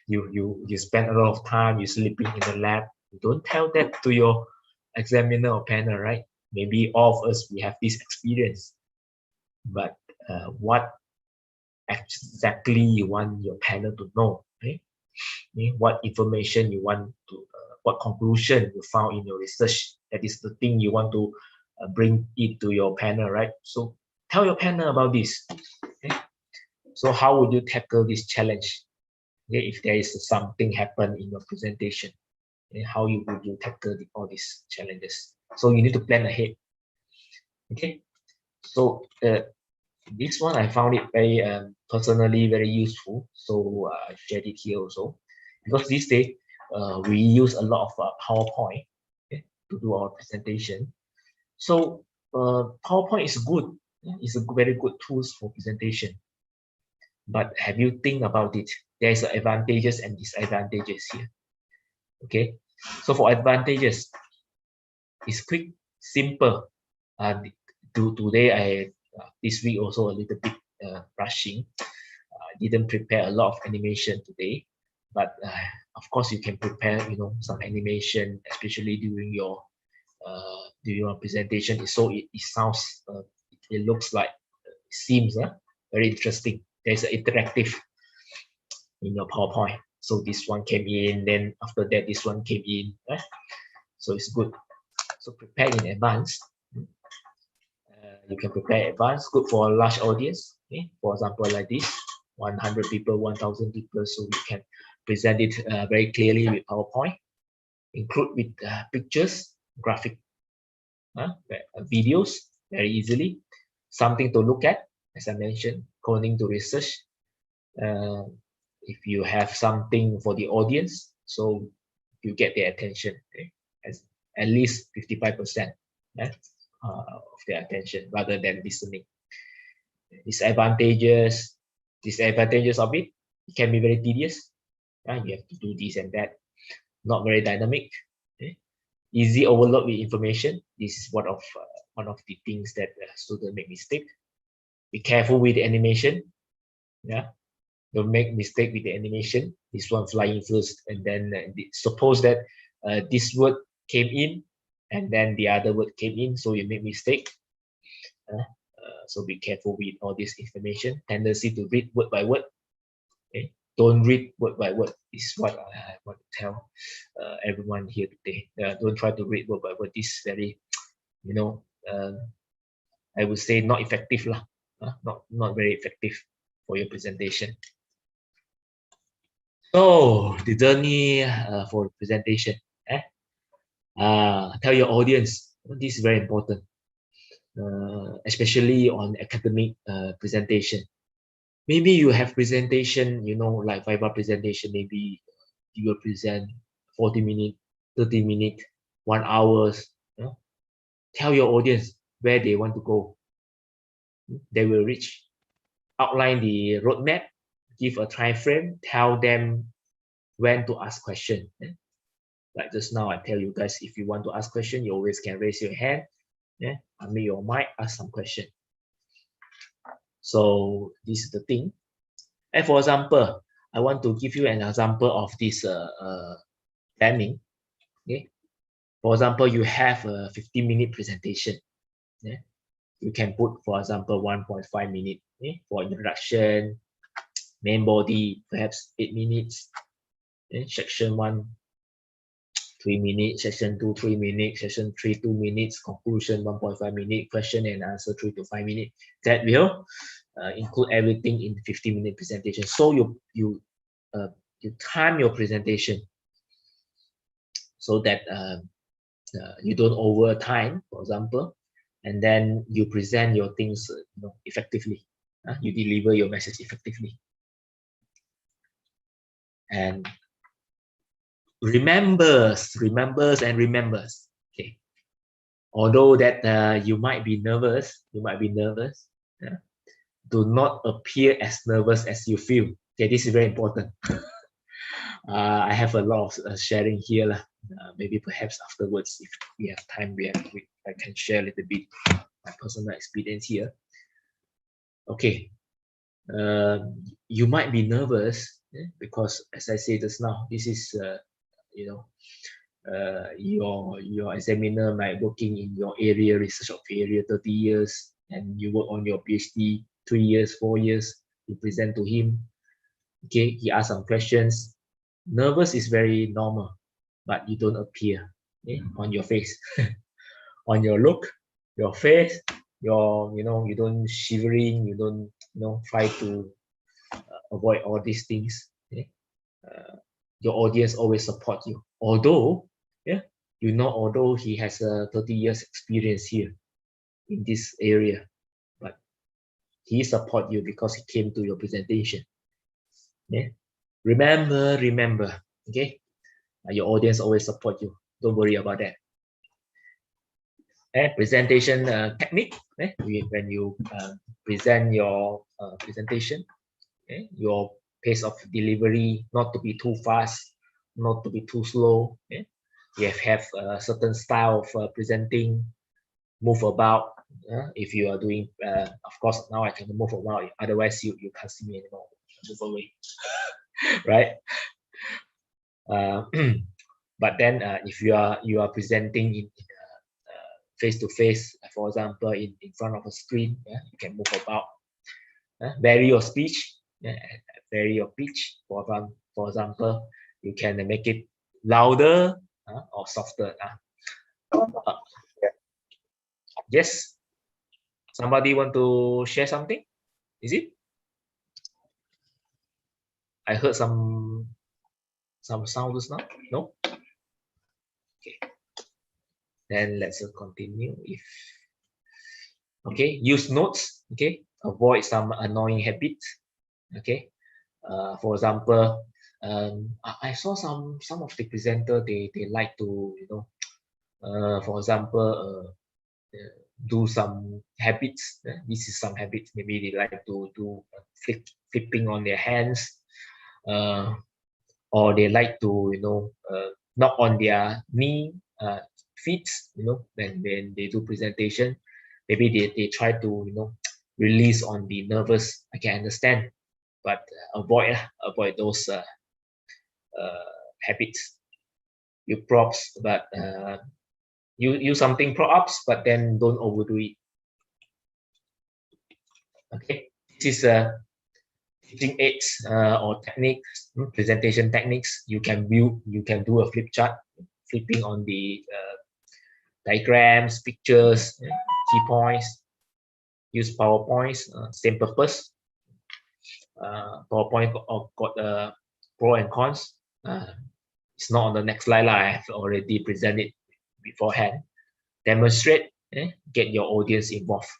you spend a lot of time, you sleeping in the lab. You don't tell that to your examiner or panel, right? Maybe all of us, we have this experience, but what exactly you want your panel to know, right? What information you want to, what conclusion you found in your research, that is the thing you want to bring it to your panel, right? So tell your panel about this. Okay? So how would you tackle this challenge? Okay, if there is something happen in your presentation, okay, how would you tackle all these challenges? So you need to plan ahead. Okay, so this one I found it very personally very useful. So I shared it here also, because these days we use a lot of PowerPoint, okay, to do our presentation. So PowerPoint is good. It's a very good tools for presentation. But have you think about it? There's advantages and disadvantages here. Okay, so for advantages, it's quick, simple. Today I this week also a little bit rushing. I didn't prepare a lot of animation today, but of course you can prepare, some animation, especially during your presentation. It sounds, it looks like, it seems very interesting. There's an interactive in your PowerPoint. So this one came in, then after that this one came in. So it's good. So prepare in advance. You can prepare in advance. Good for a large audience. Okay? For example, like this, 100 people, 1,000 people. So you can present it very clearly with PowerPoint. Include with pictures, graphic, videos very easily. Something to look at, as I mentioned, according to research. If you have something for the audience, so you get their attention, okay? At least 55% of their attention rather than listening. Disadvantages of it can be very tedious. You have to do this and that. Not very dynamic. Okay? Easy overload with information. This is one of the things that students make mistake. Be careful with the animation. Don't make mistake with the animation. This one flying first, and then suppose that this word came in, and then the other word came in, so you make mistake. So be careful with all this information. Tendency to read word by word. Okay? Don't read word by word. This is what I want to tell everyone here today. Don't try to read word by word. This is very, I would say not effective lah. Not very effective for your presentation. So the journey for presentation. Tell your audience. This is very important, especially on academic presentation. Maybe you have presentation, like Viva presentation. Maybe you will present 40 minutes, 30 minutes, 1 hour. Tell your audience where they want to go. They will reach. Outline the roadmap. Give a time frame. Tell them when to ask question. Like just now, I tell you guys, if you want to ask question, you always can raise your hand. Unmute your mic, ask some question. So this is the thing. And for example, I want to give you an example of this planning. Okay. For example, you have a 15-minute presentation. You can put, for example, 1.5 minutes for introduction, main body, perhaps 8 minutes. Section 1, 3 minutes, section 2, 3 minutes, section 3, 2 minutes, conclusion 1.5 minutes, question and answer 3 to 5 minutes. That will include everything in 15-minute presentation. So you time your presentation so that you don't over time, for example, and then you present your things effectively. You deliver your message effectively. And remembers. Okay. Although that you might be nervous, do not appear as nervous as you feel. Okay, this is very important. I have a lot of sharing here. Maybe perhaps afterwards, if we have time, I can share a little bit my personal experience here. Okay, you might be nervous because, as I said just now, this is your examiner might working in your area, research of area, 30 years, and you work on your PhD 3 years, 4 years. You present to him. Okay, he asks some questions. Nervous is very normal, but you don't appear on your face, on your look, your face, you don't shivering, you don't try to avoid all these things. Your audience always support you. Although, although he has a 30 years experience here in this area, but he support you because he came to your presentation. Remember, okay? Your audience always support you. Don't worry about that. Presentation technique. When you present your presentation, your pace of delivery not to be too fast, not to be too slow. You have a certain style of presenting. Move about. If you are doing, of course, now I can move about. Otherwise, you can't see me anymore. Move away. Right? But then if you are presenting in face to face, for example, in front of a screen, you can move about, vary your speech, vary your pitch. For example, you can make it louder or softer. Yes, somebody want to share something? Is it? I heard some sounds now. No. Okay. Then let's continue. If okay, use notes. Okay, avoid some annoying habits. Okay, for example, I saw some of the presenter, they like to, you know, for example, do some habits. This is some habits. Maybe they like to do flipping on their hands, or they like to, you know, knock on their knee, feet. You know, when they do presentation, maybe they try to, you know, release on the nervous. I can understand, but avoid those habits. You props, but you use something props, but then don't overdo it. Okay, this is teaching aids or techniques, presentation techniques. You can do a flip chart, flipping on the diagrams, pictures, key points. Use PowerPoints, same purpose. PowerPoint got pro and cons. It's not on the next slide. I have already presented beforehand. Demonstrate, get your audience involved.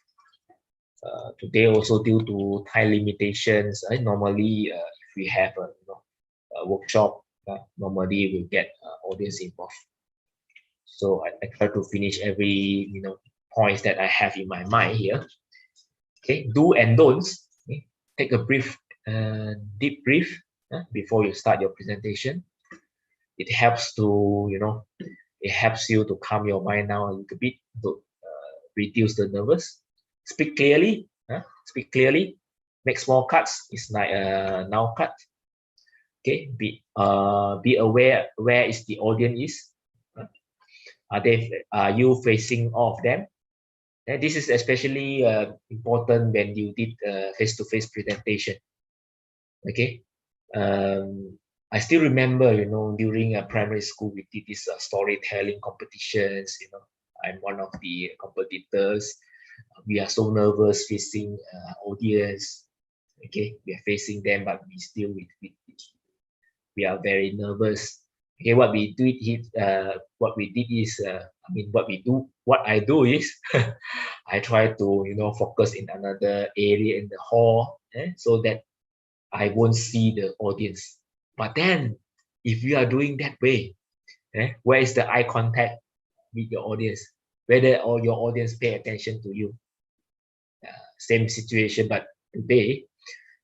Today also due to time limitations, normally if we have a workshop, normally we'll get audience involved. So I try to finish every points that I have in my mind here. Okay, do and don'ts. Okay? Take a deep breath before you start your presentation. It helps to it helps you to calm your mind down a little bit to reduce the nervous. Speak clearly. Speak clearly. Make small cuts. It's like a now cut. Okay. Be aware where is the audience is. Are you facing all of them? And this is especially important when you did face-to-face presentation. Okay. I still remember, during primary school, we did this storytelling competitions. I'm one of the competitors. We are so nervous facing audience. Okay, we are facing them, but we are very nervous. Okay, what we did is, what I do is, I try to, focus in another area in the hall, so that I won't see the audience. But then, if you are doing that way, where is the eye contact with your audience? Whether all your audience pay attention to you. Same situation, but today,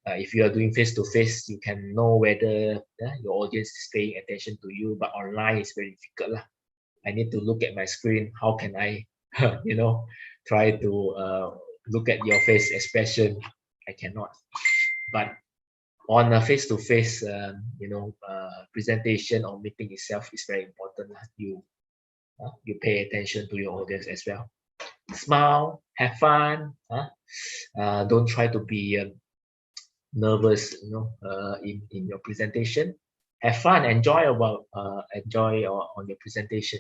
if you are doing face-to-face, you can know whether your audience is paying attention to you, but online is very difficult. I need to look at my screen. How can I, try to look at your face expression? I cannot. But on a face-to-face, presentation or meeting itself is very important. You pay attention to your audience as well. Smile, have fun. Don't try to be nervous, in your presentation. Have fun, enjoy on your presentation.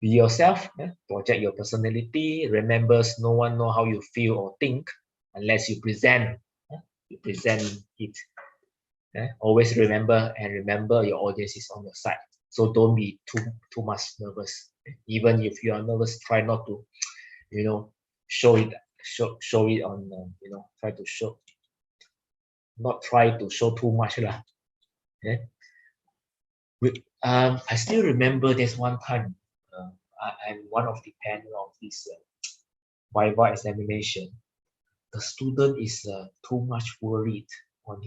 Be yourself, project your personality. Remember, no one know how you feel or think unless you present. You present it. Always remember your audience is on your side. So don't be too much nervous. Even if you are nervous, try not to, show it on, try to show. Not try to show too much lah. I still remember there's one time I'm one of the panel of this Viva examination. The student is too much worried on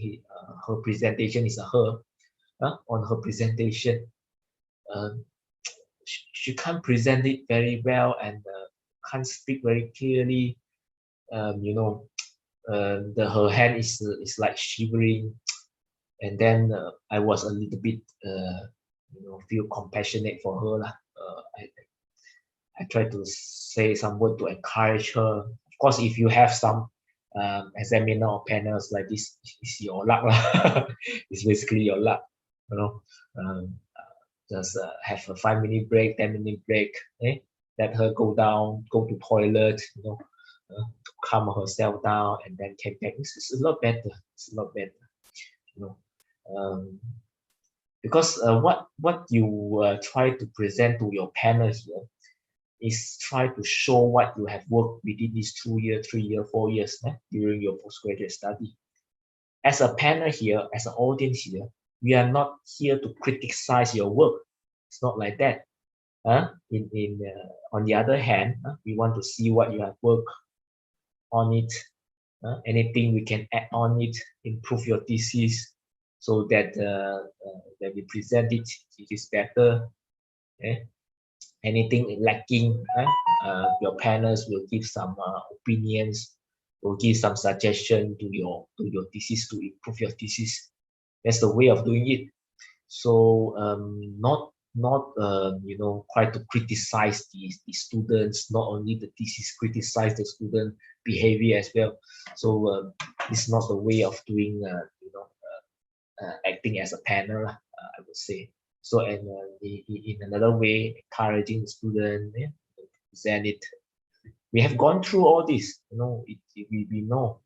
her presentation. Is her on her presentation. She can't present it very well and can't speak very clearly. Her hand is like shivering. And then I was a little bit, feel compassionate for her lah. I try to say some word to encourage her. Of course, if you have some examiner or panels like this, it's your luck lah. It's basically your luck, you know. Just have a 5-minute break, 10-minute break. Let her go down, go to toilet, to calm herself down, and then came back. This is a lot better. It's a lot better, you know. Because what you try to present to your panels here is try to show what you have worked within these 2 years, 3 years, 4 years during your postgraduate study. As a panel here, as an audience here, we are not here to criticize your work. It's not like that. On the other hand, we want to see what you have worked on it. Anything we can add on it, improve your thesis, so that when we present it, it is better. Anything lacking, your panels will give some opinions, will give some suggestion to your thesis to improve your thesis. That's the way of doing it. So not try to criticize the students, not only the thesis, criticize the student behavior as well. So it's not the way of doing acting as a panel, I would say. So, and in another way, encouraging the student, present it. We have gone through all this, we know,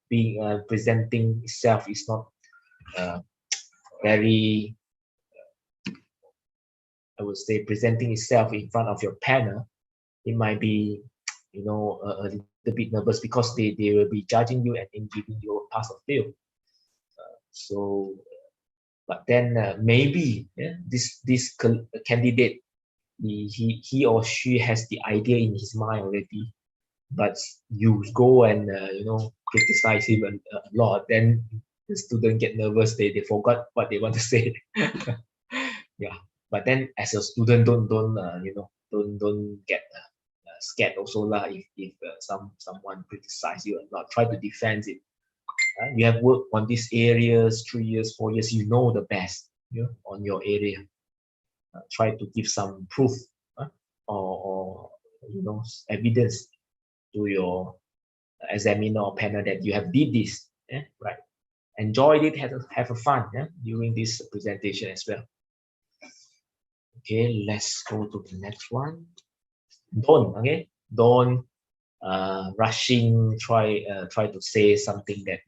being presenting itself is not very, I would say, presenting itself in front of your panel. It might be, a little bit nervous because they will be judging you and then giving you a pass or fail. But then maybe this candidate, he or she has the idea in his mind already, but you go and criticize him a lot, then the student get nervous, they forgot what they want to say. Yeah, but then as a student, don't get scared also lah if someone criticize you and not try to defend it. You have worked on these areas 3 years, 4 years, you know the best on your area. Try to give some proof or evidence to your examiner or panel that you have did this, right? Enjoyed it, have a fun during this presentation as well. Okay, let's go to the next one. Don't rushing, try to say something that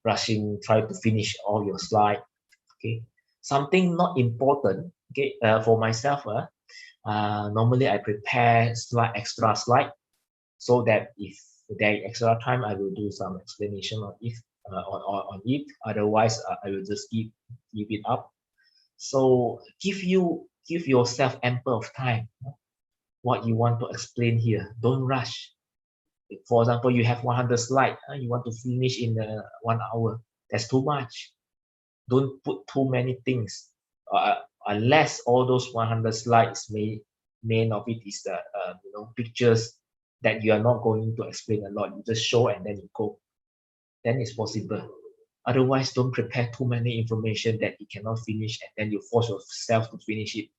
rushing, try to finish all your slide. Okay, something not important. Okay, for myself, normally I prepare extra slide, so that if there is extra time, I will do some explanation on it. Otherwise, I will just give it up. So give yourself ample of time. What you want to explain here, don't rush. For example, you have 100 slides, you want to finish in 1 hour. That's too much. Don't put too many things, unless all those 100 slides, main of it is the pictures that you are not going to explain a lot. You just show and then you go. Then it's possible. Otherwise, don't prepare too many information that you cannot finish, and then you force yourself to finish it.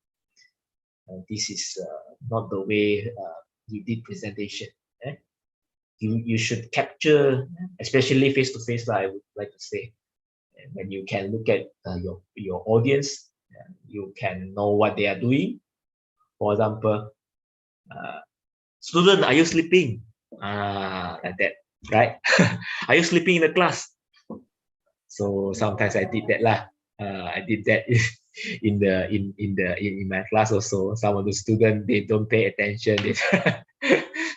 This is not the way you did presentation. You should capture, especially face-to-face, I would like to say. When you can look at your audience, you can know what they are doing. For example, student, are you sleeping? Like that, right? Are you sleeping in the class? So sometimes I did that lah. I did that in my class also. Some of the students, they don't pay attention.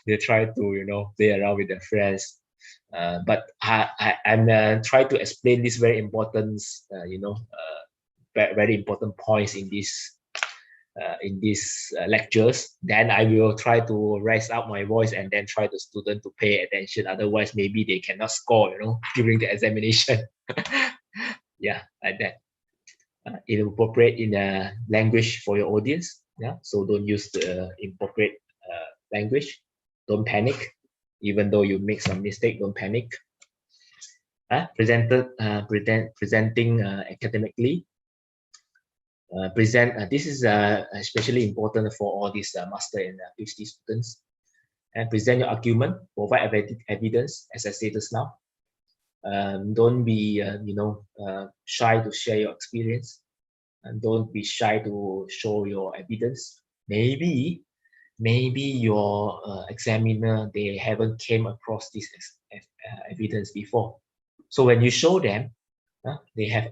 They try to play around with their friends. But I'm trying to explain this very important very important points in these lectures. Then I will try to raise up my voice and then try the student to pay attention. Otherwise, maybe they cannot score during the examination. Yeah, like that. Inappropriate in a language for your audience. Yeah, so don't use the inappropriate language. Don't panic, even though you make some mistake. Don't panic. presenting academically. This is especially important for all these master and PhD students. And present your argument, provide evidence, as I said just now. Don't be shy to share your experience, and don't be shy to show your evidence. Maybe your examiner, they haven't came across this evidence before. So when you show them, they have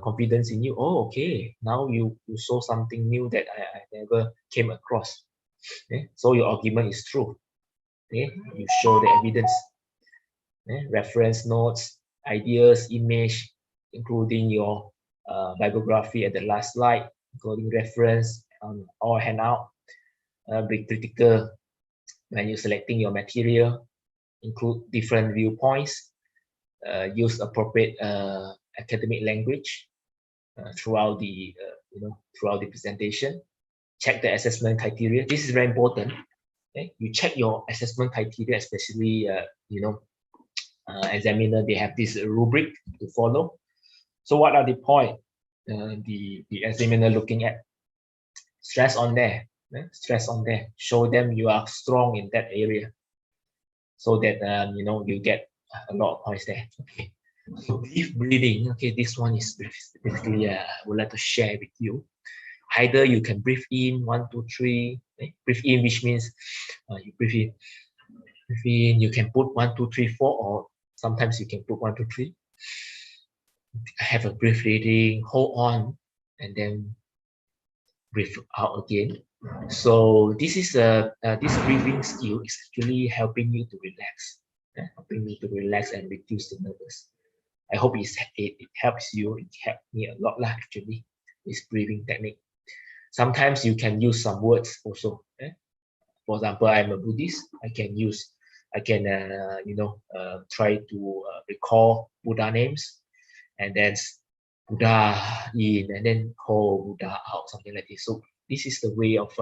confidence in you. Oh, okay, now you show something new that I never came across. Okay? So your argument is true. Okay? You show the evidence. Okay? Reference notes, ideas, image, including your bibliography at the last slide, including reference or handout. Be critical when you're selecting your material. Include different viewpoints. Use appropriate academic language throughout the presentation. Check the assessment criteria. This is very important. Okay? You check your assessment criteria, especially examiner, they have this rubric to follow. So what are the points the examiner looking at? Stress on there. Stress on there. Show them you are strong in that area, so that you get a lot of points there. Okay. So deep breathing. Okay, this one is basically I would like to share with you. Either you can breathe in 1, 2, 3. Breathe in, which means you breathe in. You can put 1, 2, 3, 4, or sometimes you can put 1, 2, 3. Have a breath reading. Hold on, and then breathe out again. So this is this breathing skill is actually helping you to relax, and reduce the nervous. I hope it helps you. It helped me a lot actually. This breathing technique. Sometimes you can use some words also. For example, I'm a Buddhist. I can try to recall Buddha names, and then Buddha in, and then call Buddha out, something like this. So this is the way of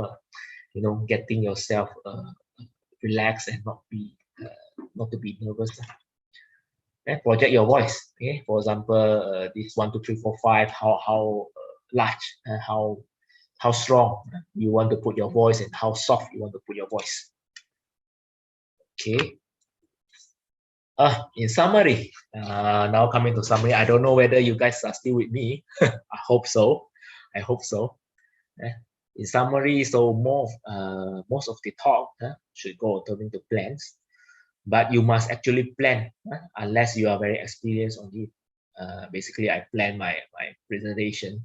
getting yourself relaxed and not to be nervous. Project your voice. Okay, for example, this 1, 2, 3, 4, 5. How large and how strong you want to put your voice, and how soft you want to put your voice. Okay. In summary, now coming to summary, I don't know whether you guys are still with me. I hope so. In summary, so most of the talk should go according to plans, but you must actually plan unless you are very experienced on it. Basically, I plan my presentation.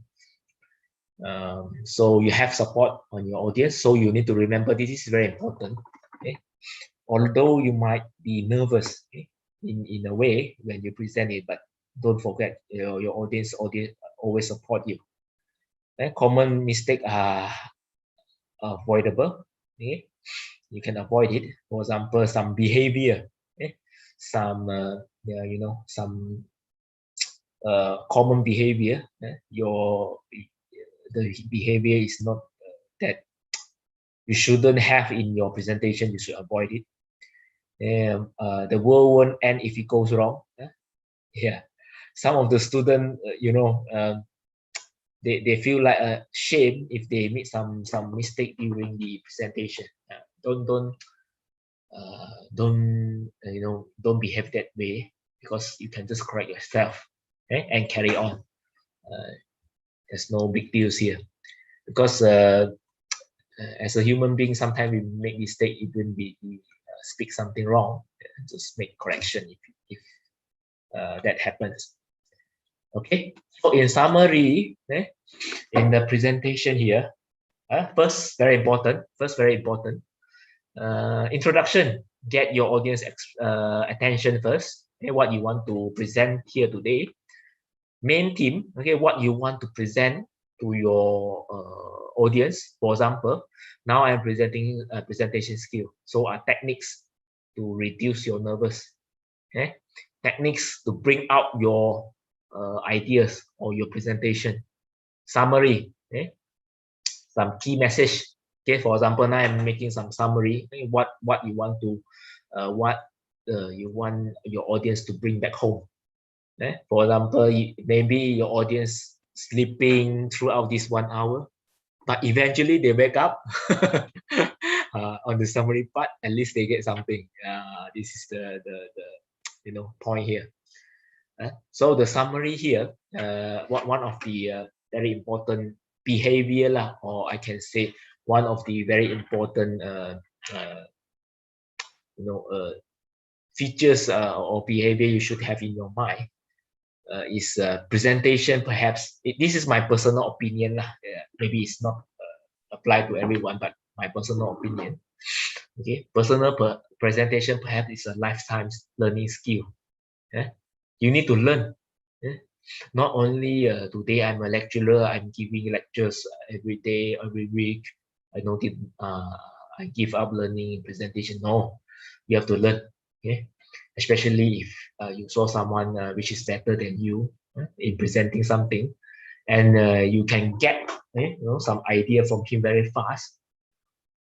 So you have support on your audience. So you need to remember this is very important. Okay? Although you might be nervous, okay, in a way when you present it, but don't forget your audience always support you. Common mistakes are avoidable. Okay? You can avoid it. For example, some behavior, okay? Some common behavior. The behavior is not that you shouldn't have in your presentation. You should avoid it. The world won't end if it goes wrong. Yeah, some of the students, they feel like a shame if they make some mistake during the presentation. Don't behave that way, because you can just correct yourself, okay, and carry on. There's no big deals here, because as a human being, sometimes we make mistake, even we speak something wrong, just make correction if that happens. Okay, so in summary, in the presentation here, first very important, introduction. Get your audience attention first. Okay, what you want to present here today. Main theme. Okay, what you want to present to your audience. For example, now I'm presenting a presentation skill. So techniques to reduce your nervous. Okay, techniques to bring out your ideas or your presentation. Summary. Okay, some key message. Okay, for example, now I'm making some summary. Okay, what you want to you want your audience to bring back home. For example, maybe your audience sleeping throughout this 1 hour, but eventually they wake up on the summary part. At least they get something. This is the point here. So the summary here, one of the very important behavior lah, or I can say one of the very important features or behavior you should have in your mind is presentation. Perhaps this is my personal opinion lah. Maybe it's not applied to everyone, but my personal opinion. Okay, personal presentation perhaps is a lifetime learning skill. You need to learn. Not only today I'm a lecturer, I'm giving lectures every day, every week. I know I give up learning presentation. No, you have to learn. Okay, especially if you saw someone which is better than you in presenting something, and you can get some idea from him very fast.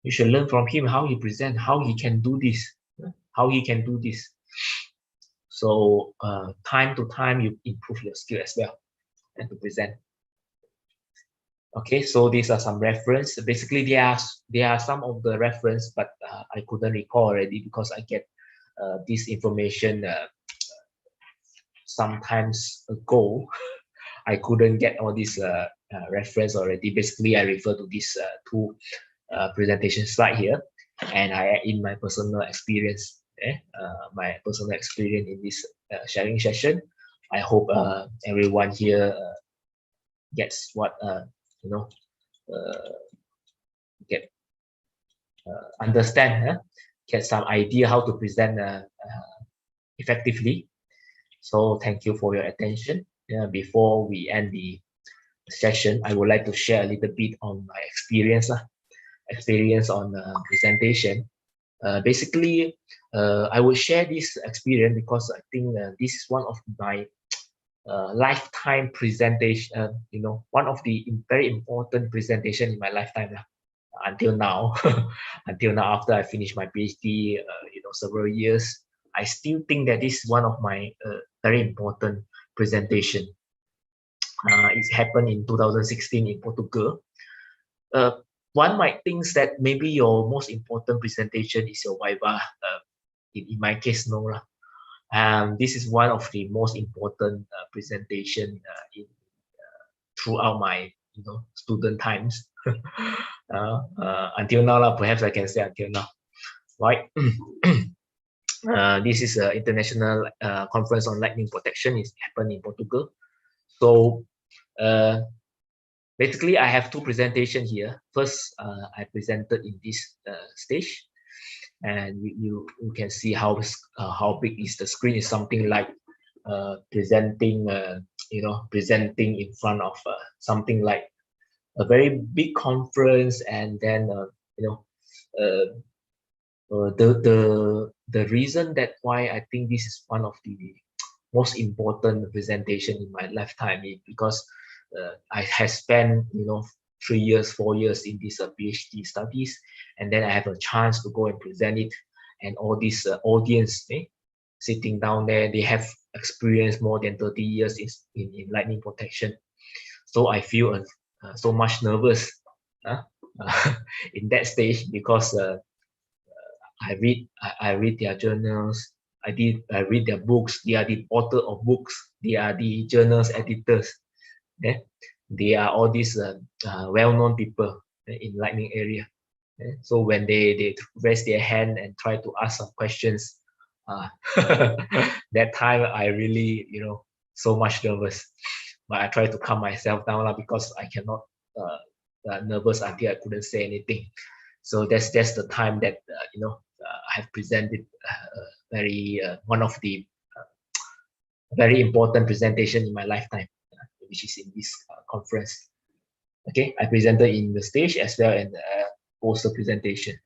You should learn from him how he present, how he can do this, how he can do this. So time to time you improve your skill as well and to present. Okay, so these are some reference. Basically, there are some of the reference, but I couldn't recall already because I get this information sometimes ago. I couldn't get all this reference already. Basically, I refer to these two presentation slide here, and I in my personal experience. My personal experience in this sharing session. I hope everyone here gets what get understand, get some idea how to present effectively. So thank you for your attention. Before we end the session, I would like to share a little bit on my experience on presentation. Basically, I will share this experience because I think this is one of my lifetime presentation. One of the very important presentation in my lifetime until now. Until now, after I finished my PhD, several years, I still think that this is one of my very important presentation. It happened in 2016 in Portugal. One might think that maybe your most important presentation is your Viva. In my case, no. This is one of the most important presentation throughout my student times. Until now, perhaps I can say until now. Right. This is an international conference on lightning protection. It happened in Portugal. So basically, I have two presentations here. First, I presented in this stage, and you can see how big is the screen. Is something like presenting, presenting in front of something like a very big conference, and then the reason that why I think this is one of the most important presentation in my lifetime is because I have spent 3 years, 4 years in this PhD studies, and then I have a chance to go and present it, and all this audience sitting down there, they have experienced more than 30 years in lightning protection. So I feel so much nervous in that stage because I read their journals. I read their books. They are the author of books. They are the journals editors. They are all these well-known people in lightning area. So when they raise their hand and try to ask some questions, that time I really so much nervous. But I try to calm myself down because I cannot nervous until I couldn't say anything. So that's the time that I have presented one of the very important presentation in my lifetime, which is in this conference. Okay, I presented in the stage as well and poster presentation.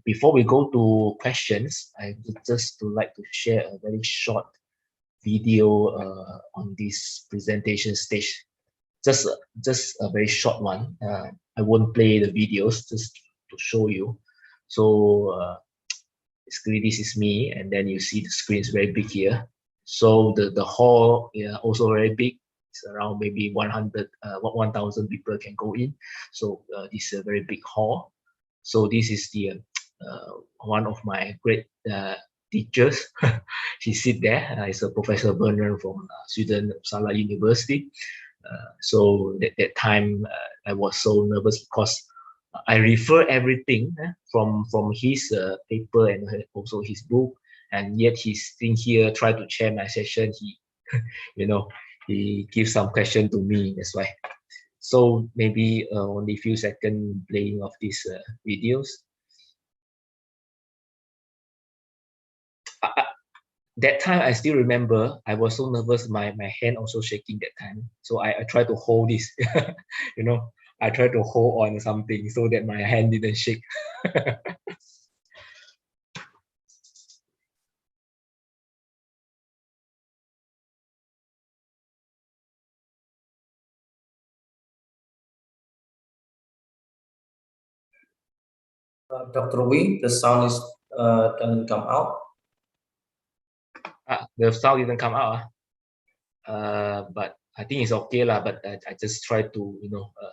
Before we go to questions, I would just like to share a very short video on this presentation stage. Just a very short one. I won't play the videos, just to show you. So basically this is me, and then you see the screen is very big here. So the hall, yeah, also very big. It's around maybe 1,000 people can go in. So this is a very big hall. So this is the one of my great teachers. She sit there. It's a Professor Werner from Sweden Uppsala University. So that time I was so nervous because I refer everything from his paper and also his book, and yet he's sitting here try to chair my session. He, he gives some question to me. That's why. So maybe only few seconds playing of these videos. That time I still remember I was so nervous, my hand also shaking that time. So I tried to hold this, I tried to hold on something so that my hand didn't shake. Dr. Wee, the sound is doesn't come out. The sound didn't come out. But I think it's okay lah. But I just try to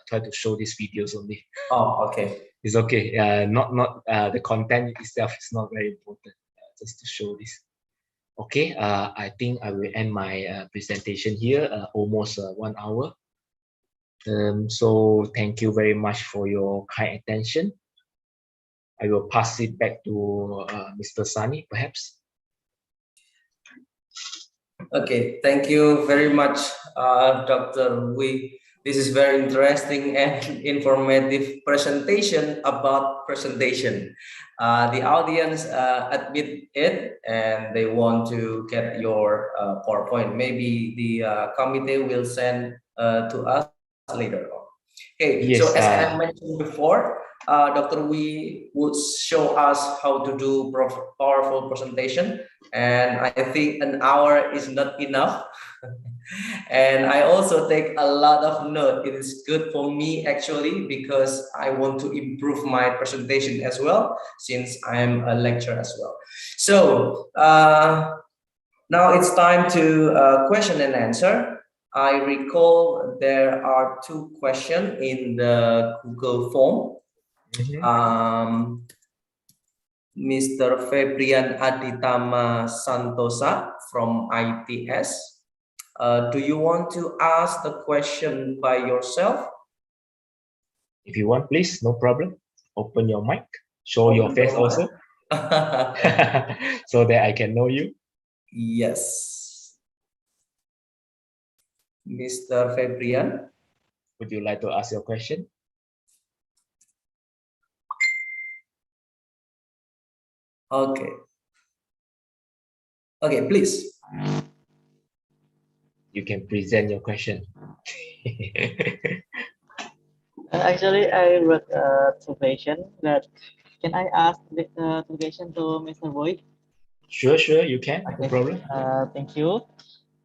try to show these videos only. Oh, okay. It's okay. Not the content itself is not very important. Just to show this. Okay. I think I will end my presentation here. Almost 1 hour. So thank you very much for your kind attention. I will pass it back to Mr. Sani, perhaps. Okay, thank you very much, Dr. Wee. This is very interesting and informative presentation about presentation. The audience admit it and they want to get your PowerPoint. Maybe the committee will send to us later on. Okay, Yes, so as I mentioned before, Dr. Wee would show us how to do powerful presentation, and I think an hour is not enough. And I also take a lot of note. It is good for me actually because I want to improve my presentation as well since I'm a lecturer as well. So now it's time to question and answer. I recall there are 2 questions in the Google form. Mr. Febrian Aditama Santosa from ITS. Do you want to ask the question by yourself? If you want, please, no problem. Open your mic, show your face also, so that I can know you. Yes. Mr. Febrian. Would you like to ask your question? Okay. Okay, please. You can present your question. Actually, I wrote two questions. That can I ask the two questions to Mr. Boyd? Sure, you can. Okay. No problem. Thank you.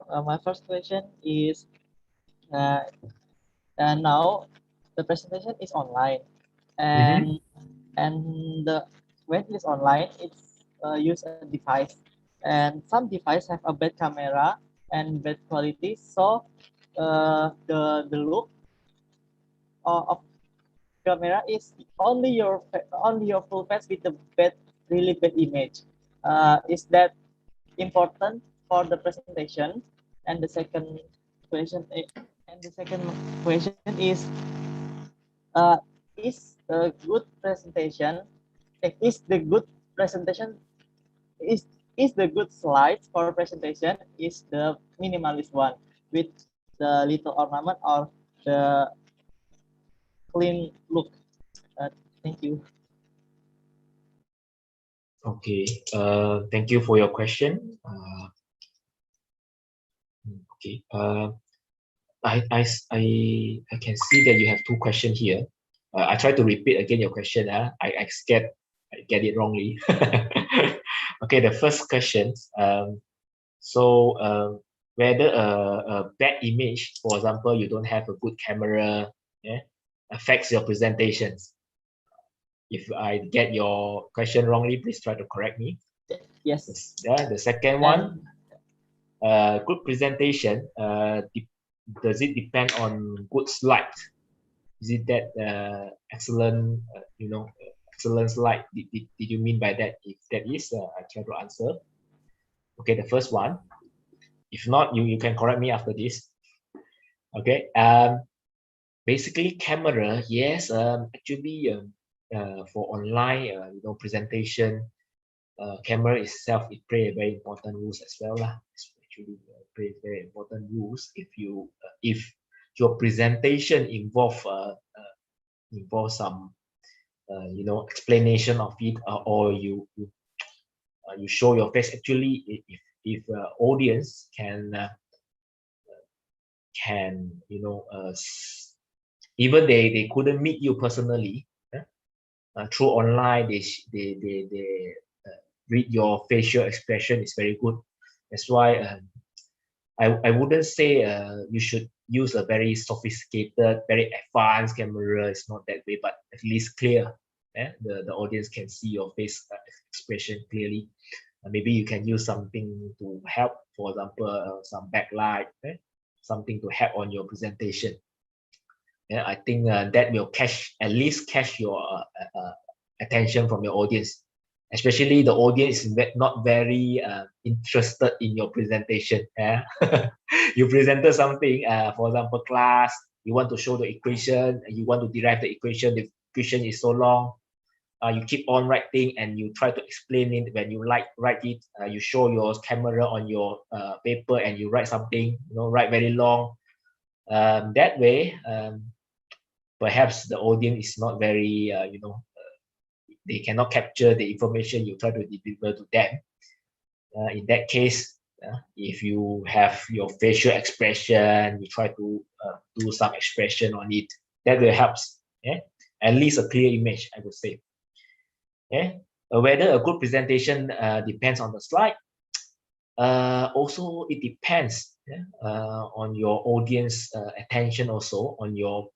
My first question is, now the presentation is online, and when it's online, it's use a device, and some device have a bad camera and bad quality. So the look of camera is only your full face with the really bad image. Is that important for the presentation? And the second question is a good presentation? Is the good presentation is the good slides for presentation is the minimalist one with the little ornament or the clean look? Thank you. Okay. Thank you for your question. Okay. I can see that you have 2 questions here. I try to repeat again your question. I scared I get it wrongly. Okay. The first question. Whether a bad image, for example, you don't have a good camera, affects your presentations. If I get your question wrongly, please try to correct me. Yes. The second one. good presentation, does it depend on good slide? Is it that excellent, excellent slide? Did you mean by that? If that is, I try to answer. Okay, the first one. If not, you can correct me after this. Okay. Basically, camera, yes. Actually, for online, presentation, camera itself, it play a very important roles as well lah. It's actually play very important roles if your presentation involve some explanation of it, or you show your face. Actually, if audience can even they couldn't meet you personally, through online, they read your facial expression is very good. That's why I wouldn't say you should use a very sophisticated, very advanced camera. It's not that way, but at least clear. The audience can see your face expression clearly. Maybe you can use something to help, for example, some backlight, something to help on your presentation. I think that will at least catch your attention from your audience, especially the audience is not very interested in your presentation. You presented something, for example, class, you want to show the equation, you want to derive the equation is so long, you keep on writing and you try to explain it. When you write it, you show your camera on your paper and you write something, write very long. That way, perhaps the audience is not very, they cannot capture the information you try to deliver to them. In that case, if you have your facial expression, you try to do some expression on it, that will help. At least a clear image, I would say. Whether a good presentation depends on the slide. Also, it depends on your audience attention, also on your,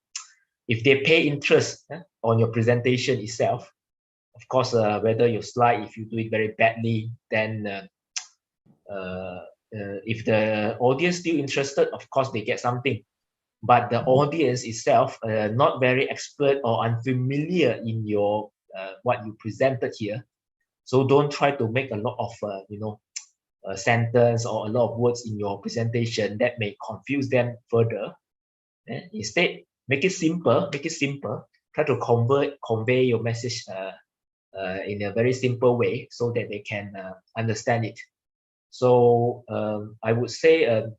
if they pay interest on your presentation itself. Of course, whether your slide, if you do it very badly, then if the audience still interested, of course they get something. But the audience itself not very expert or unfamiliar in your what you presented here, so don't try to make a lot of a sentence or a lot of words in your presentation that may confuse them further. Instead, make it simple. Try to convey your message in a very simple way so that they can understand it. So I would say a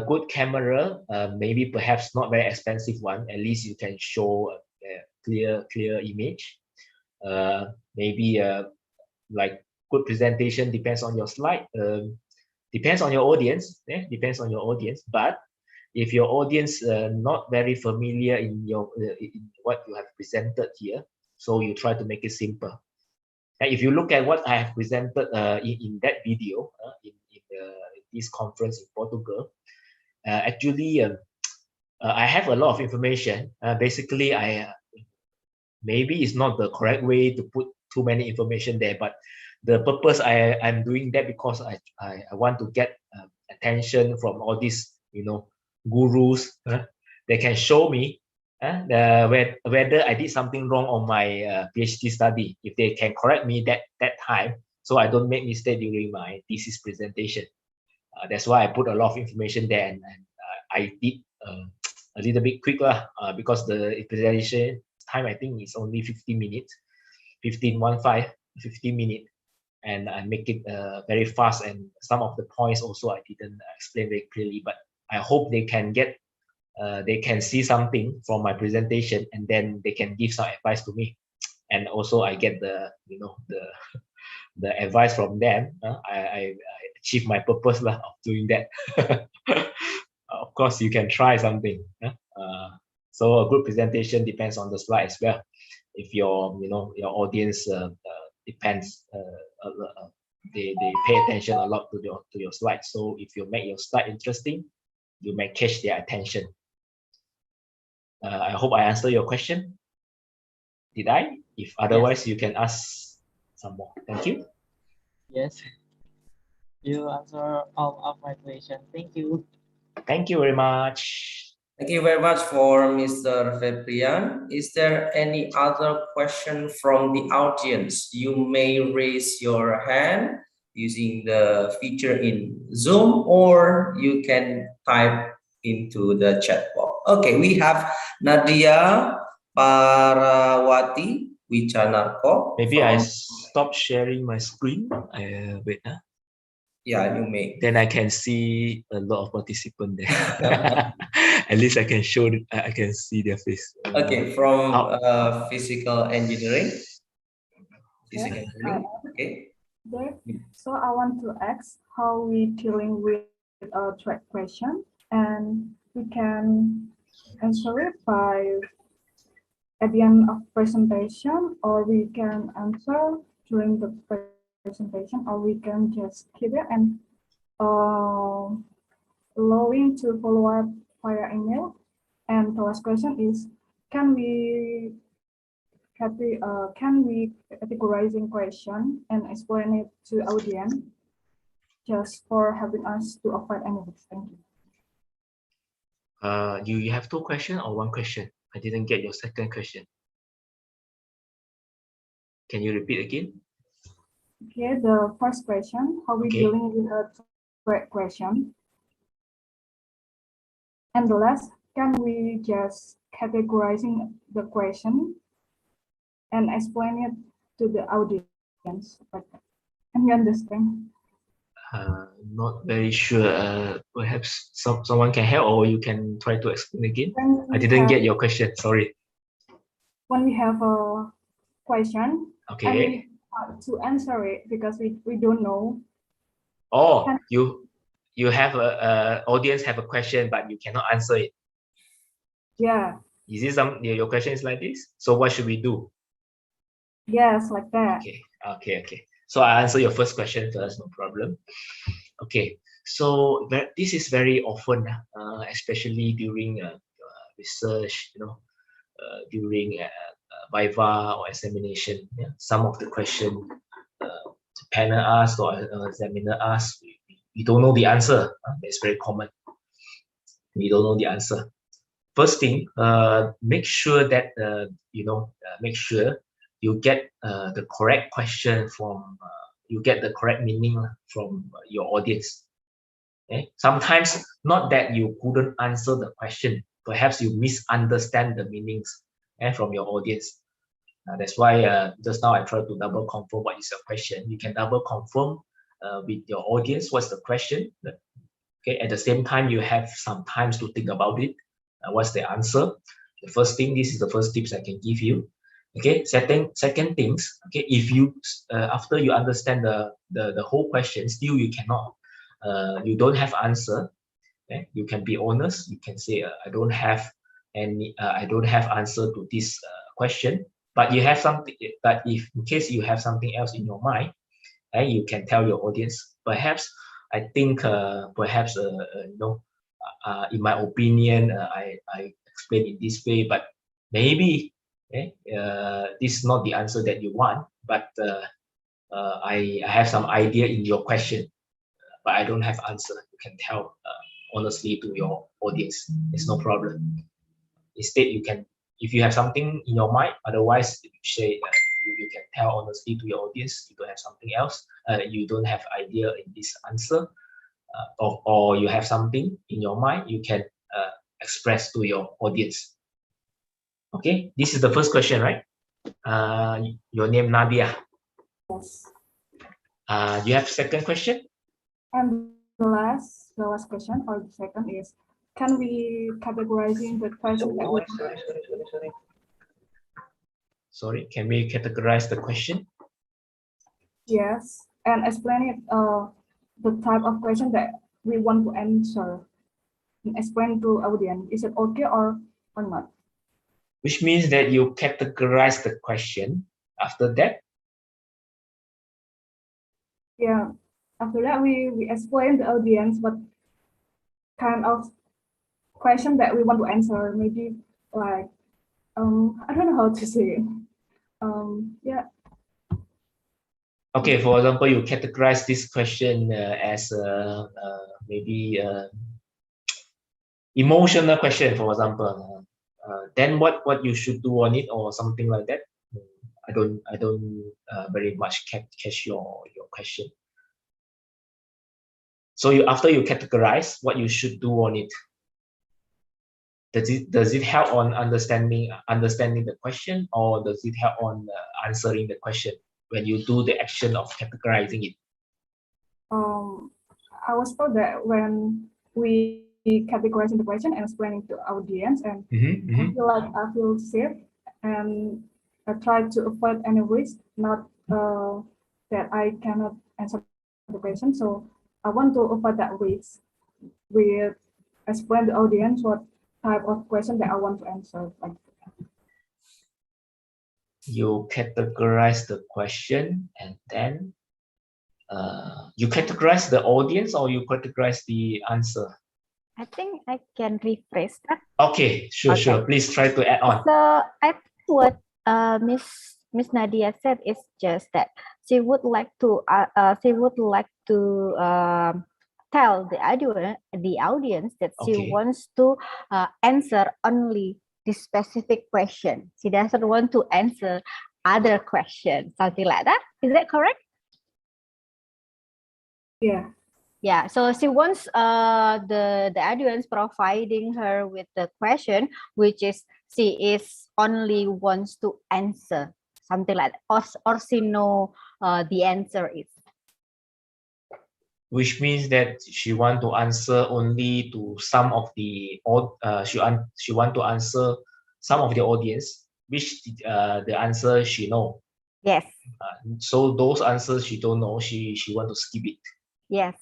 good camera, maybe perhaps not very expensive one. At least you can show a clear image. Maybe like good presentation depends on your slide. Depends on your audience. Depends on your audience. But if your audience not very familiar in what you have presented here, so you try to make it simple. And if you look at what I have presented in that video in this conference in Portugal, actually I have a lot of information. Basically, maybe it's not the correct way to put too many information there, but the purpose I'm doing that because I want to get attention from all these gurus. They can show me whether I did something wrong on my PhD study. If they can correct me that time, so I don't make mistake during my thesis presentation. That's why I put a lot of information there, and I did a little bit quick because the presentation time I think is only 50 minutes, 15 minutes, and I make it very fast. And some of the points also I didn't explain very clearly, but I hope they can get they can see something from my presentation, and then they can give some advice to me, and also I get the the advice from them. I achieve my purpose of doing that. Of course, you can try something. So a good presentation depends on the slide as well. If your your audience depends, they pay attention a lot to your slide. So if you make your slide interesting, you may catch their attention. I hope I answered your question. Did I? If otherwise, yes, you can ask some more. Thank you. Yes. You answer all of my questions. Thank you. Thank you very much. Thank you very much for Mr. Febrian. Is there any other question from the audience? You may raise your hand using the feature in Zoom, or you can type into the chat box. Okay, we have Nadia Parawati Wichanarko. Maybe I stop sharing my screen. Wait. Yeah, you may. Then I can see a lot of participants there. At least I can show, I can see their face. Okay, from physical engineering. Okay. So I want to ask how we dealing with a track question, and we can answer it by at the end of presentation, or we can answer during the presentation, or we can just keep it and allowing to follow up via email. And the last question is, can we categorizing question and explain it to audience just for helping us to avoid any mistakes? Thank you. You have two questions or one question? I didn't get your second question. Can you repeat again? Okay, the first question, how we dealing with a threat question? And the last, can we just categorizing the question and explain it to the audience? Can you understand? Not very sure. Perhaps someone can help, or you can try to explain again. I didn't get your question. Sorry. When we have a question, okay, to answer it because we don't know. Oh, you have a audience have a question, but you cannot answer it. Yeah. Is it your question is like this? So what should we do? Yes, like that. Okay. So I answer your first question first, no problem. Okay, so this is very often, especially during research, during viva or examination. Yeah? Some of the question the panel asks or examiner asks, we don't know the answer. That's very common. We don't know the answer. First thing, make sure that make sure you get the correct question from you get the correct meaning from your audience. Okay? Sometimes not that you couldn't answer the question, perhaps you misunderstand the meanings from your audience. That's why just now I tried to double confirm what is your question. You can double confirm with your audience what's the question. Okay, at the same time you have some time to think about it. What's the answer? The first thing, this is the first tips I can give you. Okay, second things. Okay, if you after you understand the whole question, still you cannot, you don't have answer. Okay, you can be honest. You can say I don't have answer to this question. But you have something. But if in case you have something else in your mind, you can tell your audience. Perhaps I think perhaps in my opinion, I explain in this way, but maybe this is not the answer that you want, but I have some idea in your question, but I don't have answer. You can tell honestly to your audience. It's no problem. Instead, you can, if you have something in your mind, otherwise you say you can tell honestly to your audience. You don't have something else. You don't have idea in this answer. Or you have something in your mind, you can express to your audience. Okay, this is the first question, right? Your name Nadia. Yes. You have second question? And the last question, or the second is, can we categorizing the question? Sorry, can we categorize the question? Yes, and explain it, the type of question that we want to answer. And explain to audience. Is it okay or not? Which means that you categorize the question. After that? Yeah. After that, we explain the audience what kind of question that we want to answer. Maybe like, I don't know how to say it. Yeah. Okay, for example, you categorize this question as maybe emotional question, for example. Then what you should do on it or something like that. I don't very much catch your question. So after you categorize what you should do on it, does it help on understanding the question, or does it help on answering the question when you do the action of categorizing it? I was told that when we categorizing the question and explaining to audience, and I feel safe, and I try to avoid any risk, not that I cannot answer the question. So I want to avoid that risk with explain the audience what type of question that I want to answer. Like you categorize the question, and then you categorize the audience, or you categorize the answer? I think I can rephrase that. Okay, sure. Please try to add on. So I think what Miss Nadia said is just that she would like to tell the audience that she wants to answer only this specific question. She doesn't want to answer other questions, something like that. Is that correct? Yeah. Yeah, so she wants the audience providing her with the question, which is she is only wants to answer something like that, or she know the answer is. Which means that she want to answer only to some of the she want to answer some of the audience, which the answer she know. Yes. So those answers she don't know, she want to skip it. Yes.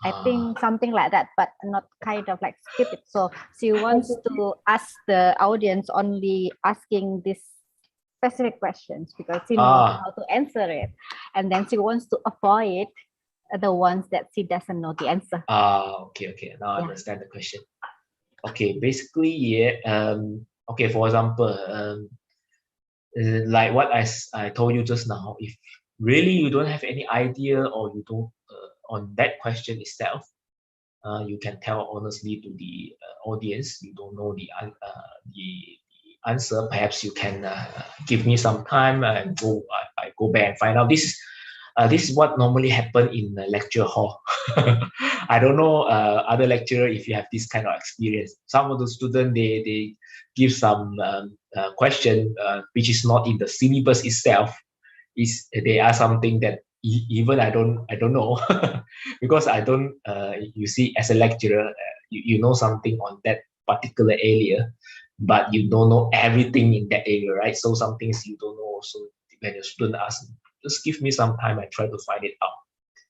I think something like that, but not kind of like skip it. So she wants to ask the audience only asking this specific questions because she knows how to answer it. And then she wants to avoid the ones that she doesn't know the answer. Okay. Now I understand the question. Okay, basically, okay, for example, like what I told you just now, if really you don't have any idea or you don't on that question itself, you can tell honestly to the audience you don't know the answer. Perhaps you can give me some time and I go back and find out. This is what normally happen in the lecture hall. I don't know other lecturer if you have this kind of experience. Some of the students they give some question which is not in the syllabus itself. They are something that even I don't know because I don't you see as a lecturer you know something on that particular area, but you don't know everything in that area, right? So some things you don't know. So when your student asks, just give me some time, I try to find it out.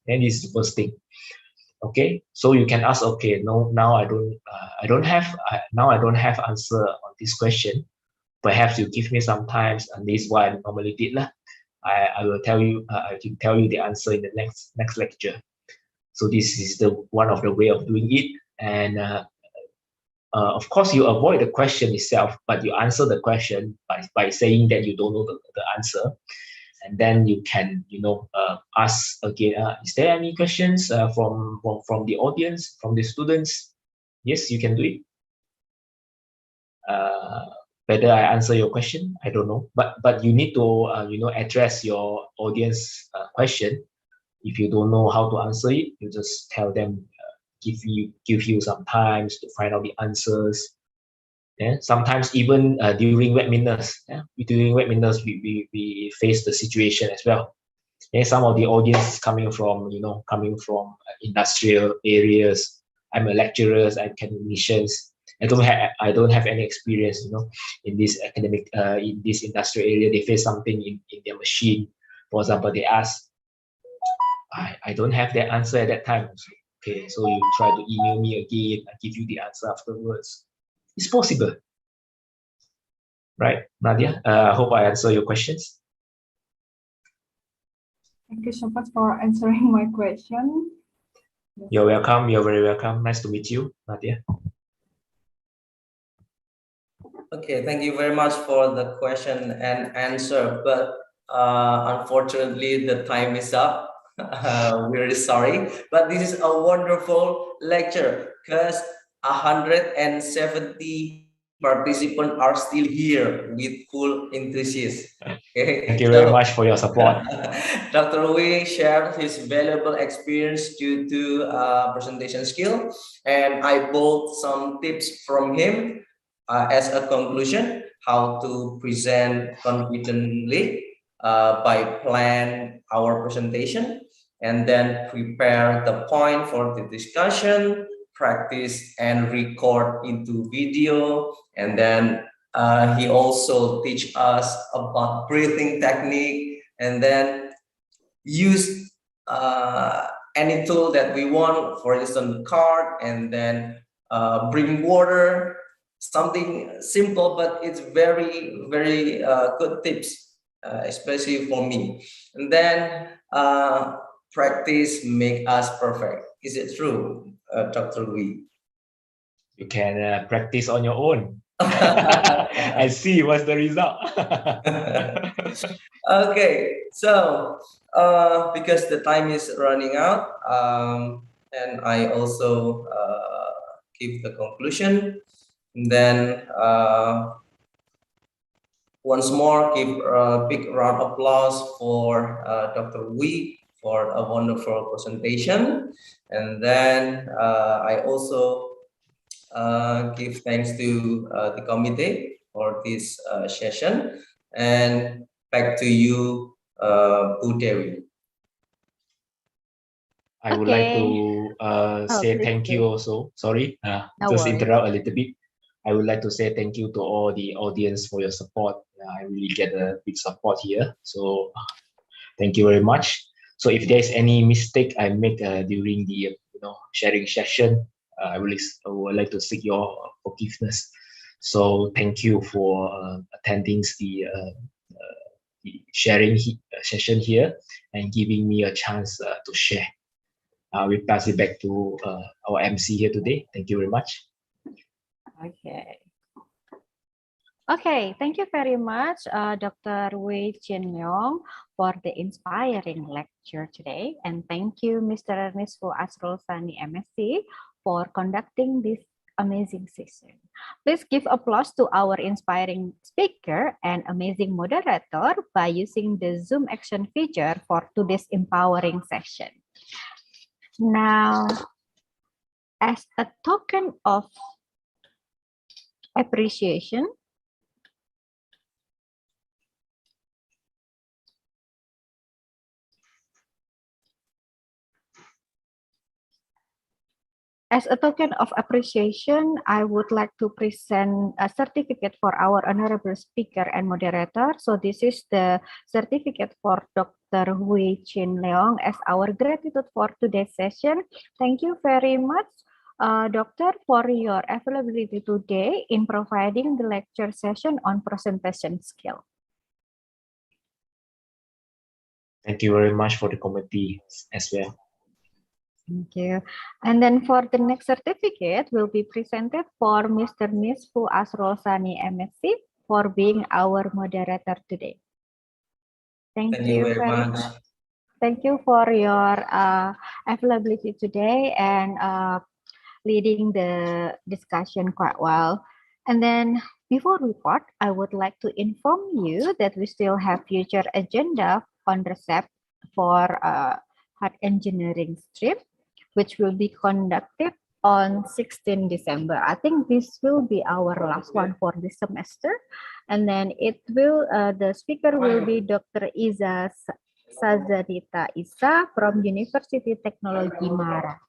And this is the first thing. Okay, so you can ask, okay, no, now I don't have answer on this question. Perhaps you give me some time, and this is what I normally did lah. I will tell you. I can tell you the answer in the next lecture. So this is the one of the way of doing it. And of course, you avoid the question itself, but you answer the question by saying that you don't know the answer, and then you can ask again. Is there any questions from the audience, from the students? Yes, you can do it. Whether I answer your question, I don't know, but you need to address your audience question. If you don't know how to answer it, you just tell them, give you some time to find out the answers. Yeah, sometimes even during webinars, we face the situation as well. Yeah, some of the audience is coming from industrial areas. I'm a lecturer, I'm academicians. I don't have any experience, in this academic, in this industrial area. They face something in their machine. For example, they ask, I don't have that answer at that time. Okay, so you try to email me again. I give you the answer afterwards. It's possible, right, Nadia? I hope I answer your questions. Thank you so much for answering my question. You're welcome. You're very welcome. Nice to meet you, Nadia. Okay, thank you very much for the question and answer. But Unfortunately, the time is up. We're really sorry, but this is a wonderful lecture because 170 participants are still here with full enthusiasm. Okay, Thank you very much for your support. Dr. Wei shared his valuable experience due to presentation skill, and I bought some tips from him as a conclusion how to present confidently by plan our presentation and then prepare the point for the discussion, practice and record into video, and then he also teach us about breathing technique and then use any tool that we want, for instance, card, and then bring water, something simple, but it's very, very good tips, especially for me. And then practice make us perfect. Is it true, Dr. Lee? You can practice on your own and see what's the result. Okay, so because the time is running out, and I also give the conclusion. And then once more, give a big round of applause for Dr. Wee for a wonderful presentation. And then I also give thanks to the committee for this session. And back to you, Udewi. I would like to say please thank do. you also. Sorry, No just worries. interrupt a little bit. I would like to say thank you to all the audience for your support. I really get a big support here. So thank you very much. So if there's any mistake I make during the sharing session, I would like to seek your forgiveness. So thank you for attending the sharing session here and giving me a chance to share. We pass it back to our MC here today. Thank you very much. Okay. Okay, thank you very much, Dr. Wei Chin Leong, for the inspiring lecture today. And thank you, Mr. Nisfu Asrul Sani, MSc, for conducting this amazing session. Please give applause to our inspiring speaker and amazing moderator by using the Zoom action feature for today's empowering session. Now, as a token of appreciation, as a token of appreciation, I would like to present a certificate for our honorable speaker and moderator. So this is the certificate for Dr. Hui Chin Leong as our gratitude for today's session. Thank you very much, Doctor, for your availability today in providing the lecture session on presentation skill. Thank you very much for the committee as well. Thank you. And then for the next certificate will be presented for Mr. Nisfu Asrul Sani, MSc, for being our moderator today. Thank you very much. Thank you for your availability today and leading the discussion quite well. And then before we part, I would like to inform you that we still have future agenda on R2SEP for hard engineering stream, which will be conducted on 16 December. I think this will be our last one for this semester. And then it will, the speaker will be Dr. Iza Sazadita Isa from University Technology Mara.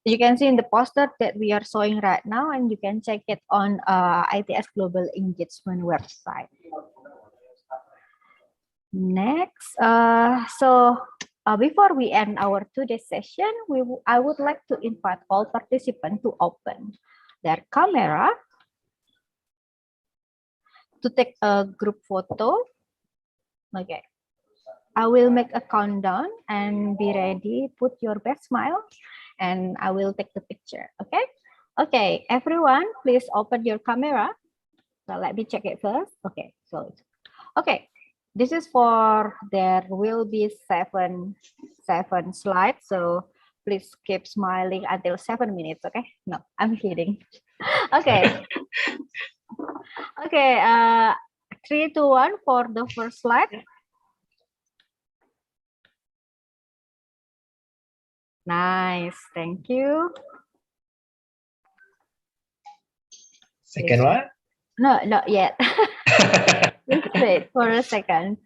You can see in the poster that we are showing right now, and you can check it on ITS Global Engagement website. Next, before we end our today's session, I would like to invite all participants to open their camera to take a group photo. Okay, I will make a countdown and be ready. Put your best smile, and I will take the picture. Okay, okay, everyone, please open your camera. So let me check it first. Okay, so okay, this is for there will be seven slides. So please keep smiling until 7 minutes. Okay, no, I'm kidding. Okay, okay. 3, 2, 1 for the first slide. Nice, thank you. Second one? No, not yet. Let's wait for a second.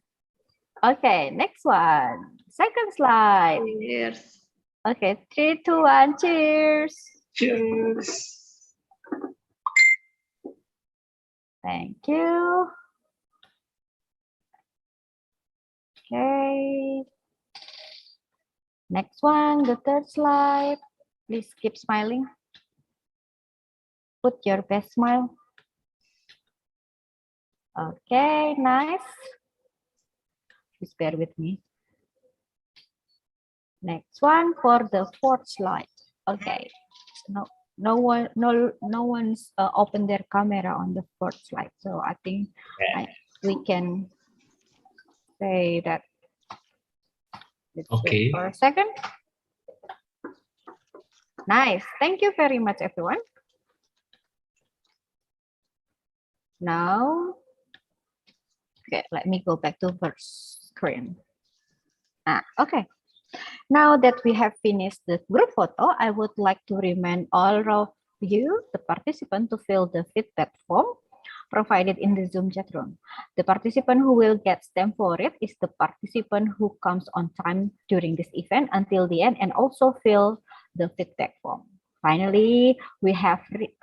Okay, next one. Second slide. Cheers. Okay, 3, 2, 1, cheers. Cheers. Thank you. Okay. Next one, the third slide. Please keep smiling. Put your best smile. Okay, nice. Please bear with me. Next one for the fourth slide. Okay. No one's opened their camera on the fourth slide. So I think we can say that. Let's wait for a second. Nice. Thank you very much, everyone. Now, okay, let me go back to first screen. Okay. Now that we have finished the group photo, I would like to remind all of you, the participants, to fill the feedback form provided in the Zoom chat room. The participant who will get stamp for it is the participant who comes on time during this event until the end and also fill the feedback form. Finally, we have reached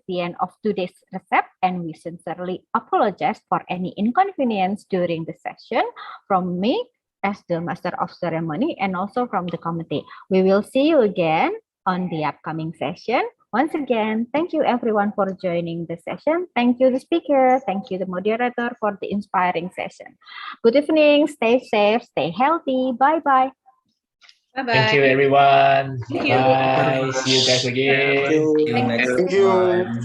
the end of today's RTOSEP, and we sincerely apologize for any inconvenience during the session from me as the Master of Ceremony and also from the committee. We will see you again on the upcoming session. Once again, thank you everyone for joining the session. Thank you the speaker. Thank you the moderator for the inspiring session. Good evening. Stay safe. Stay healthy. Bye-bye. Bye-bye. Thank you, everyone. Thank you. Bye. See you guys again. See you next Thank you. time.